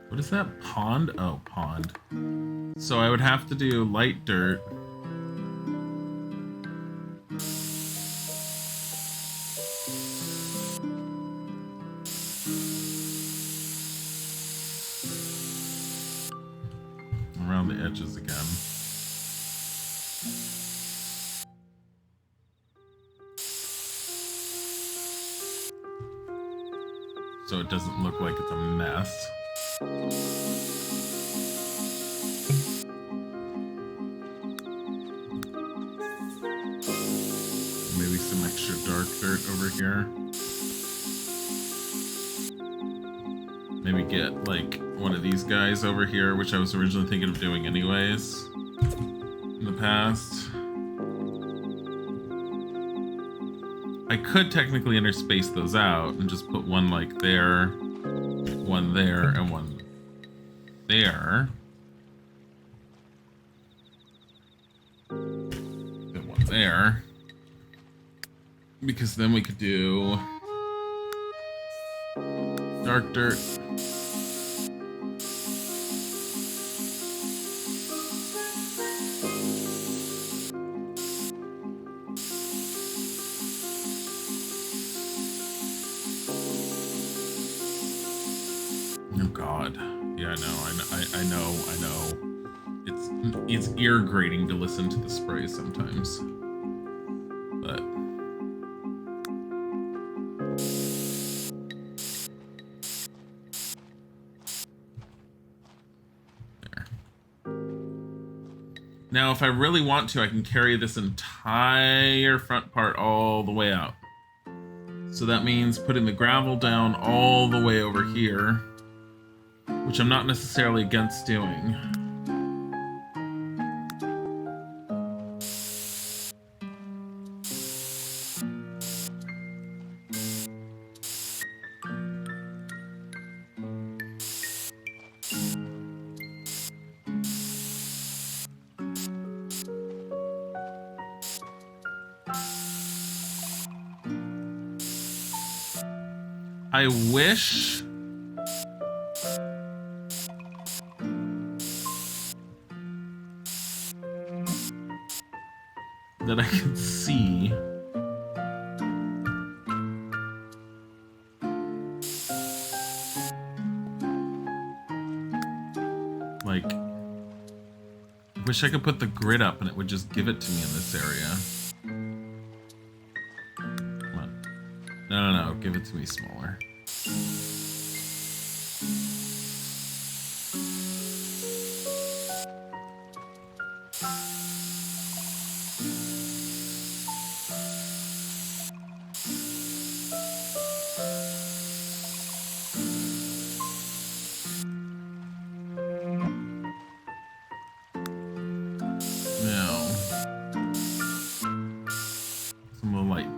What is that? Pond? Oh, pond. So I would have to do light dirt. Around the edges again. So it doesn't look like it's a mess. Maybe some extra dark dirt over here. Maybe get like one of these guys over here, which I was originally thinking of doing anyways in the past. I could technically interspace those out and just put one like there, one there, and one there. Then one there. Because then we could do dark dirt. Oh God. Yeah, I know. It's ear grating to listen to the spray sometimes. But there. Now, if I really want to, I can carry this entire front part all the way out. So that means putting the gravel down all the way over here, which I'm not necessarily against doing. I wish that I could see like, I wish I could put the grid up and it would just give it to me in this area. Come on. No, give it to me smaller.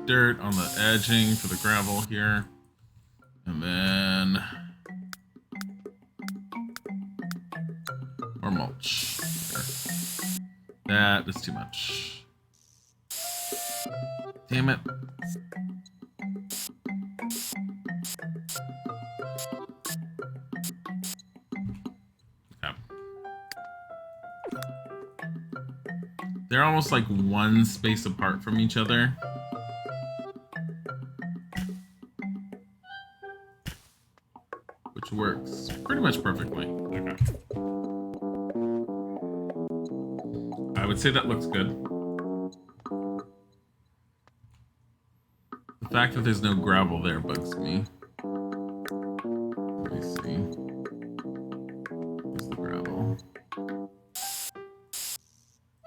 Dirt on the edging for the gravel here, and then more mulch there. That is too much. Damn it. Okay. They're almost like one space apart from each other. which works pretty much perfectly. Okay. I would say that looks good. The fact that there's no gravel there bugs me. Let me see. Where's the gravel?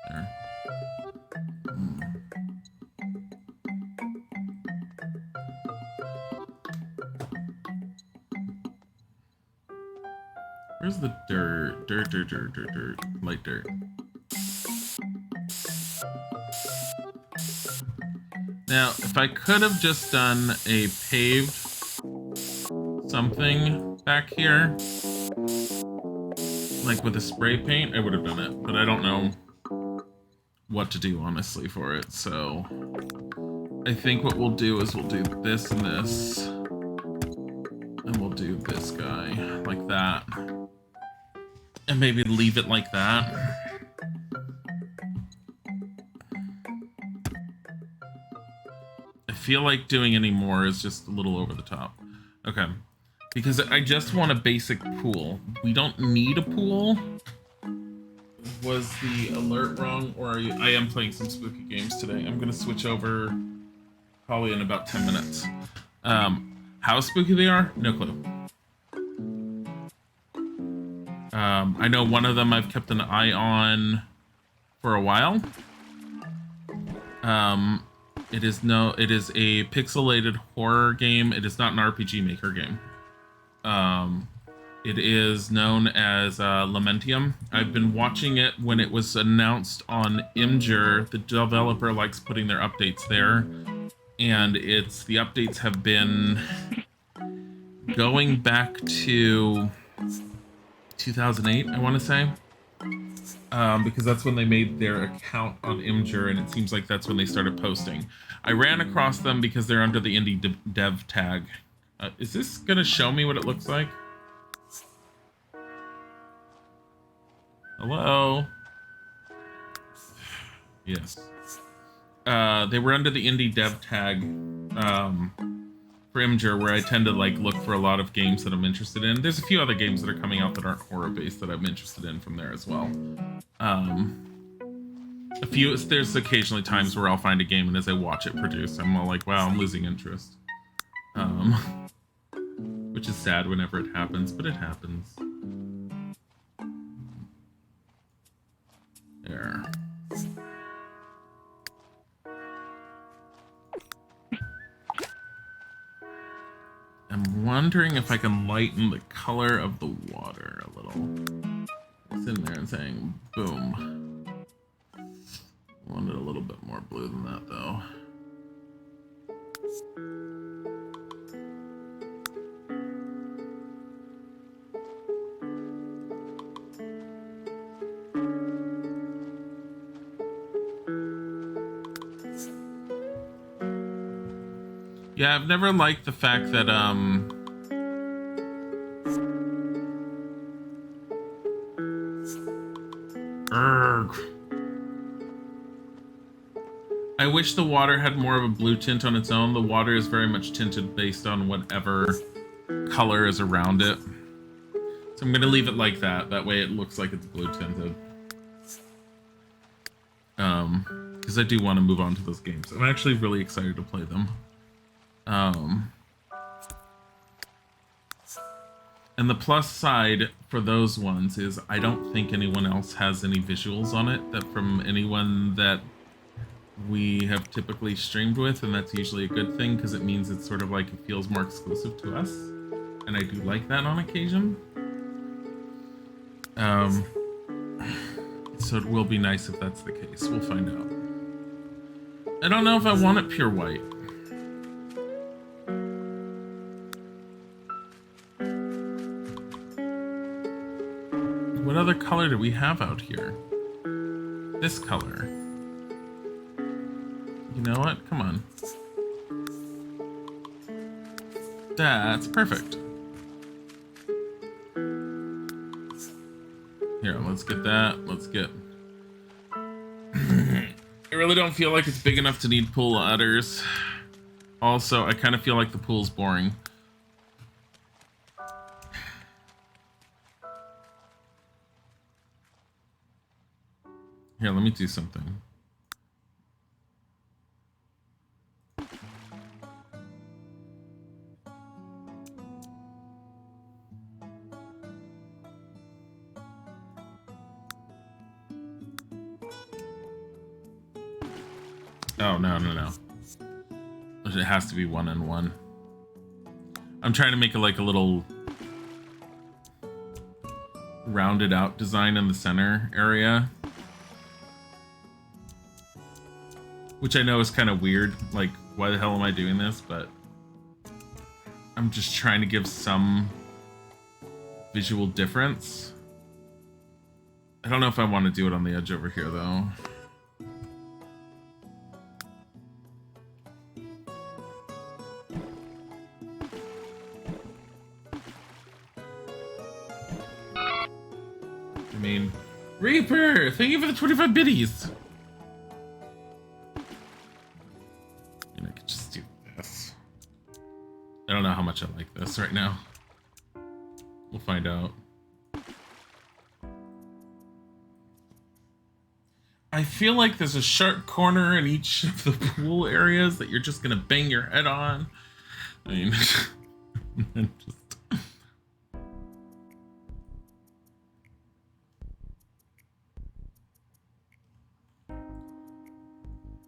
There. Where's the dirt? Dirt. Light dirt. Now, if I could have just done a paved something back here, like with a spray paint, I would have done it. But I don't know what to do, honestly, for it. So I think what we'll do is we'll do this and this. And we'll do this guy like that. And maybe leave it like that. I feel like doing any more is just a little over the top. Okay. Because I just want a basic pool. We don't need a pool. Was the alert wrong? Or are you... I am playing some spooky games today. I'm going to switch over probably in about 10 minutes. How spooky they are? No clue. I know one of them I've kept an eye on for a while. It is a pixelated horror game. It is not an RPG Maker game. It is known as Lamentium. I've been watching it when it was announced on Imgur. The developer likes putting their updates there. And the updates have been going back to 2008, I want to say. Because that's when they made their account on Imgur, and it seems like that's when they started posting. I ran across them because they're under the indie dev tag. Is this going to show me what it looks like? Hello? Yes. They were under the indie dev tag for Imgur, where I tend to look for a lot of games that I'm interested in. There's a few other games that are coming out that aren't horror-based that I'm interested in from there as well. There's occasionally times where I'll find a game, and as I watch it produce, I'm all like, wow, I'm losing interest. Which is sad whenever it happens, but it happens. There. I'm wondering if I can lighten the color of the water a little. It's in there and saying, boom. I wanted a little bit more blue than that, though. Yeah, I've never liked the fact that, I wish the water had more of a blue tint on its own. The water is very much tinted based on whatever color is around it. So I'm going to leave it like that. That way it looks like it's blue tinted. Because I do want to move on to those games. I'm actually really excited to play them. And the plus side for those ones is I don't think anyone else has any visuals on it that from anyone that we have typically streamed with, and that's usually a good thing because it means it's sort of like it feels more exclusive to us, and I do like that on occasion. So it will be nice if that's the case. We'll find out. I don't know if I want it pure white. What other color do we have out here? This color. You know what? Come on. That's perfect. Here, let's get that. Let's get... I really don't feel like it's big enough to need pool ladders. Also, I kind of feel like the pool's boring. Here, let me do something. Oh, no, no, no. It has to be 1 and 1. I'm trying to make it like a little rounded out design in the center area. Which I know is kind of weird. Like, why the hell am I doing this? But I'm just trying to give some visual difference. I don't know if I want to do it on the edge over here, though. I mean, Reaper, thank you for the 25 biddies. And I could just do this. I don't know how much I like this right now. We'll find out. I feel like there's a sharp corner in each of the pool areas that you're just gonna bang your head on. I mean, just...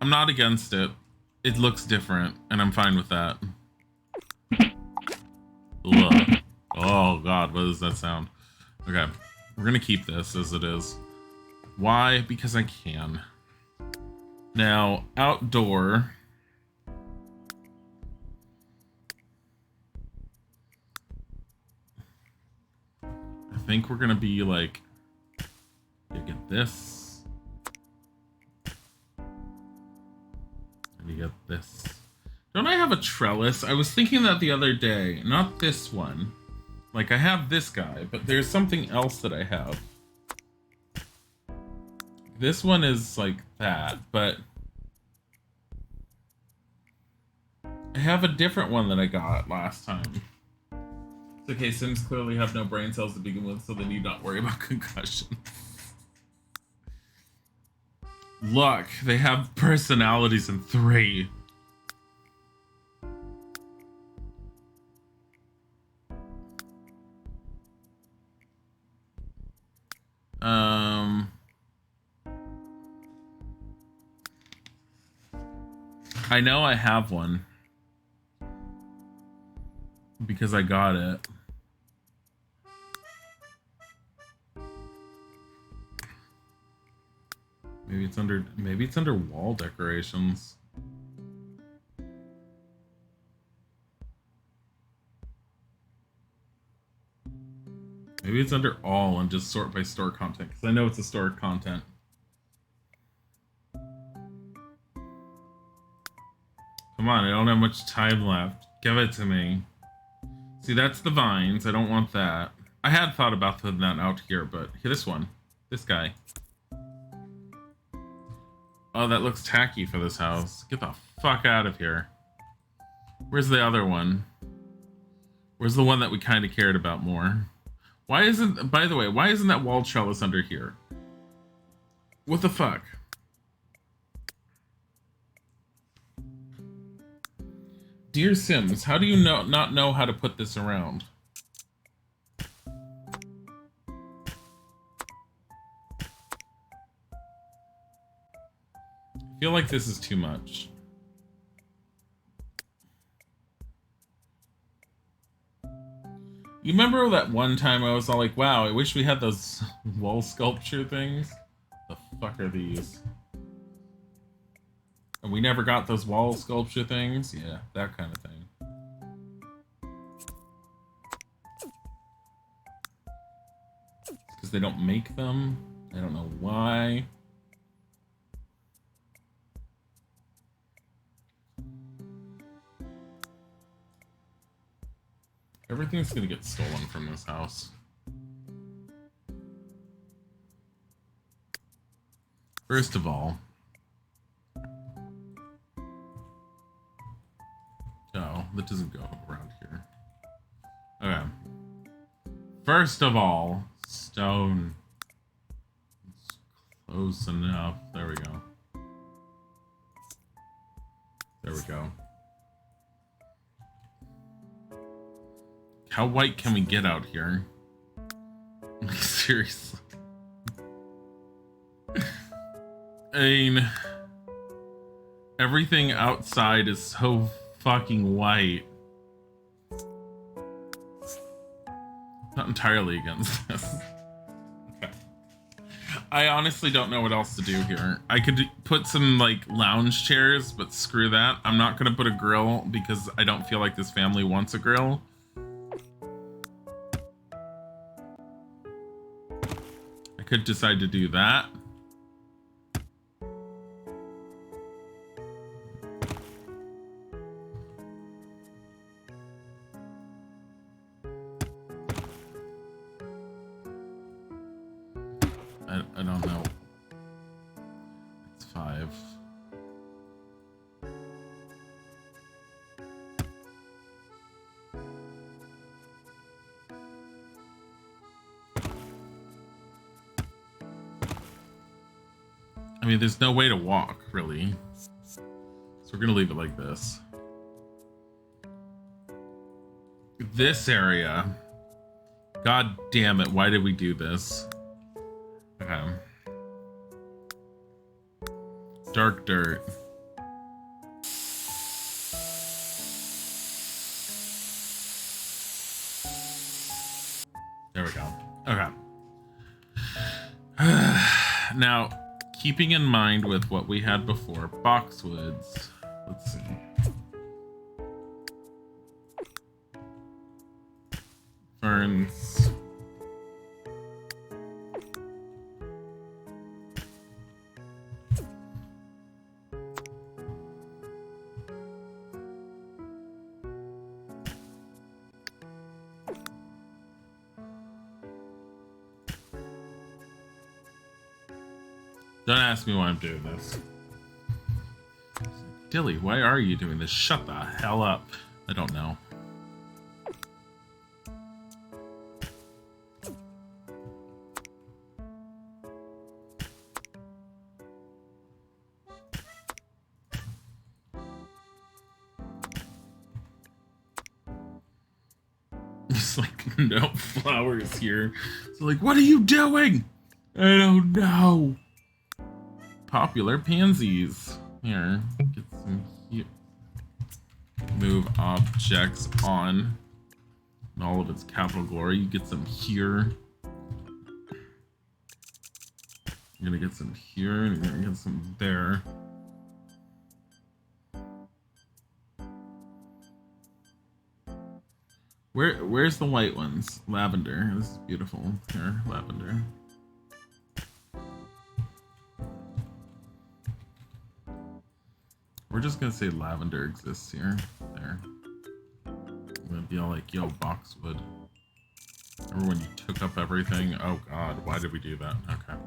I'm not against it. It looks different, and I'm fine with that. Ugh. Oh god, what does that sound? Okay, we're gonna keep this as it is. Why? Because I can. Now, outdoor. I think we're gonna be like, you get this. And you get this. Don't I have a trellis? I was thinking that the other day. Not this one. Like, I have this guy, but there's something else that I have. This one is like that, but I have a different one that I got last time. It's okay, Sims clearly have no brain cells to begin with, so they need not worry about concussion. Look, they have personalities in 3. I know I have one because I got it. Maybe it's under wall decorations. Maybe it's under all and just sort by store content, because I know it's a store content. Come on, I don't have much time left. Give it to me. See, that's the vines. I don't want that. I had thought about putting that out here, but here, this one. This guy. Oh, that looks tacky for this house. Get the fuck out of here. Where's the other one? Where's the one that we kind of cared about more? Why isn't, by the way, why isn't that wall trellis under here? What the fuck? Dear Sims, how do you not know how to put this around? I feel like this is too much. You remember that one time I was all like, wow, I wish we had those wall sculpture things? The fuck are these? And we never got those wall sculpture things? Yeah, that kind of thing. Because they don't make them. I don't know why. Everything's gonna get stolen from this house. First of all... Oh, that doesn't go around here. Okay. First of all, stone. Let's Close enough. There we go. There we go. How white can we get out here? Seriously. I mean, everything outside is so fucking white. Not entirely against this. Okay. I honestly don't know what else to do here. I could put some like lounge chairs, but screw that. I'm not gonna put a grill because I don't feel like this family wants a grill. I could decide to do that. I don't know. It's 5. I mean, there's no way to walk, really. So we're gonna leave it like this. This area. God damn it, why did we do this? Okay. Dark dirt. There we go. Okay. Now, keeping in mind with what we had before, boxwoods. Let's see. Ferns. Don't ask me why I'm doing this. Dilly, why are you doing this? Shut the hell up. I don't know. It's like, no flowers here. It's like, what are you doing? I don't know. Popular pansies. Here, get some here. Move objects on in all of its capital glory. You get some here. You're gonna get some here, and you're gonna get some there. Where's the white ones? Lavender. This is beautiful. Here, lavender. We're just gonna say lavender exists here. There. I'm gonna be all like, yo, boxwood. Remember when you took up everything? Oh god, why did we do that? Okay.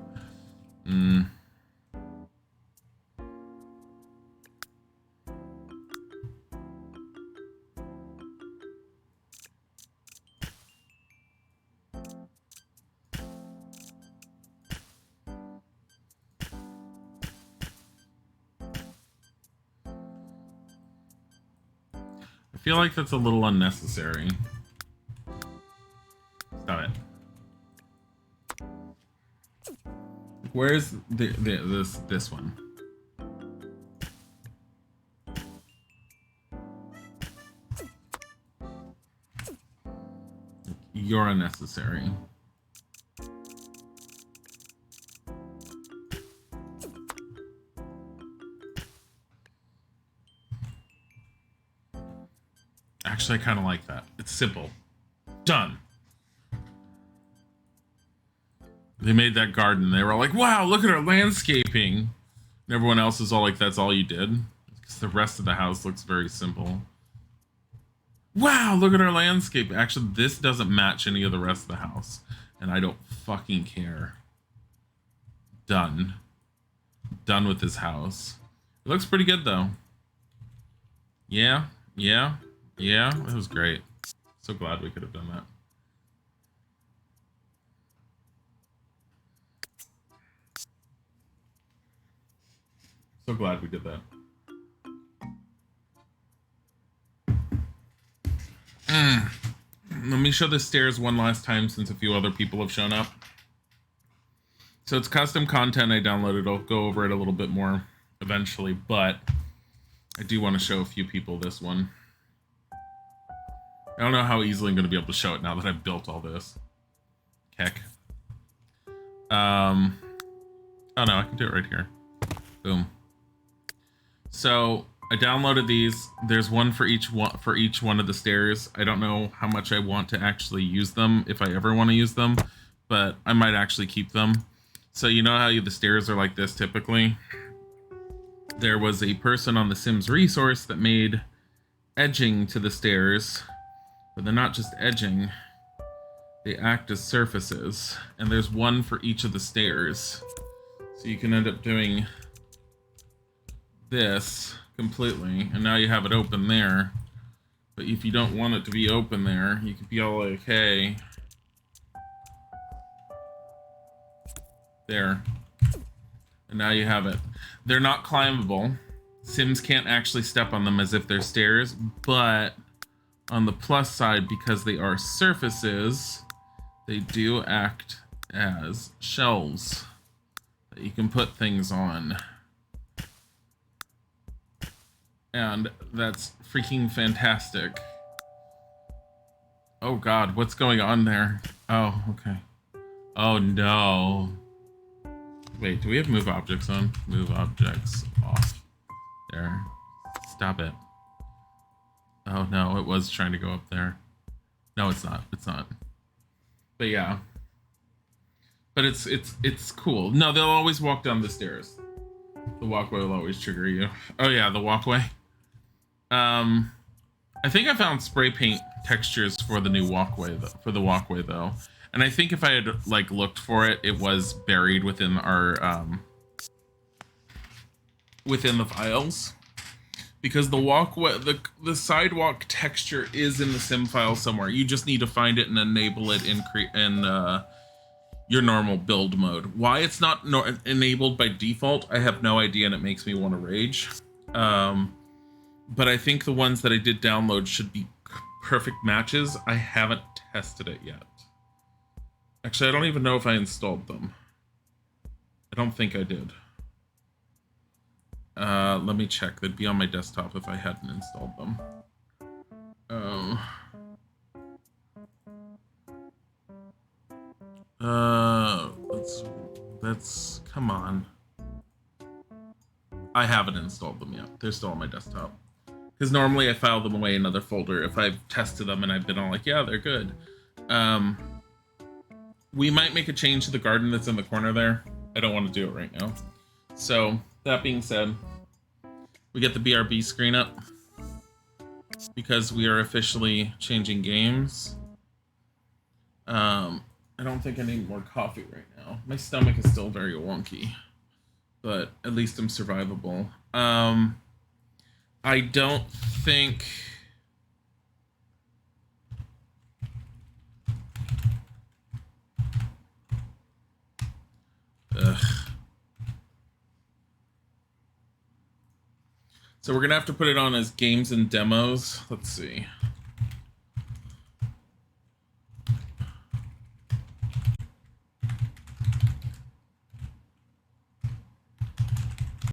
I feel like that's a little unnecessary. Stop it. Where's this one? You're unnecessary. Actually, I kind of like that. It's simple. Done. They made that garden. They were like, wow, look at our landscaping. And everyone else is all like, that's all you did? Because the rest of the house looks very simple. Wow, look at our landscape. Actually, this doesn't match any of the rest of the house. And I don't fucking care. Done. Done with this house. It looks pretty good, though. Yeah, yeah. Yeah, it was great. So glad we could have done that. So glad we did that. Let me show the stairs one last time since a few other people have shown up. So it's custom content I downloaded. I'll go over it a little bit more eventually, but I do want to show a few people this one. I don't know how easily I'm going to be able to show it now that I've built all this. Heck. Oh no, I can do it right here. Boom. So I downloaded these. There's one for each one of the stairs. I don't know how much I want to actually use them, if I ever want to use them, but I might actually keep them. So you know how the stairs are like this typically? There was a person on the Sims resource that made edging to the stairs, but they're not just edging. They act as surfaces, and there's one for each of the stairs. So you can end up doing this completely, and now you have it open there. But if you don't want it to be open there, you could be all like, hey, there. And now you have it. They're not climbable. Sims can't actually step on them as if they're stairs, but on the plus side, because they are surfaces, they do act as shelves that you can put things on. And that's freaking fantastic. Oh god, what's going on there? Oh, okay. Oh no. Wait, do we have move objects on? Move objects off. There. Stop it. Oh no, it was trying to go up there. No, it's not. It's not. But yeah. But it's cool. No, they'll always walk down the stairs. The walkway will always trigger you. Oh yeah, the walkway. I think I found spray paint textures for the new walkway, though. And I think if I had like looked for it, it was buried within our within the files, because the walkway, the sidewalk texture is in the sim file somewhere. You just need to find it and enable it in your normal build mode. Why it's not enabled by default, I have no idea, and it makes me want to rage. But I think the ones that I did download should be perfect matches. I haven't tested it yet. Actually, I don't even know if I installed them. I don't think I did. Let me check. They'd be on my desktop if I hadn't installed them. Let's come on. I haven't installed them yet. They're still on my desktop. Because normally I file them away in another folder if I've tested them and I've been all like, yeah, they're good. We might make a change to the garden that's in the corner there. I don't want to do it right now. So, that being said, we get the BRB screen up because we are officially changing games. I don't think I need more coffee right now. My stomach is still very wonky, but at least I'm survivable. I don't think... Ugh. So we're gonna have to put it on as games and demos. Let's see.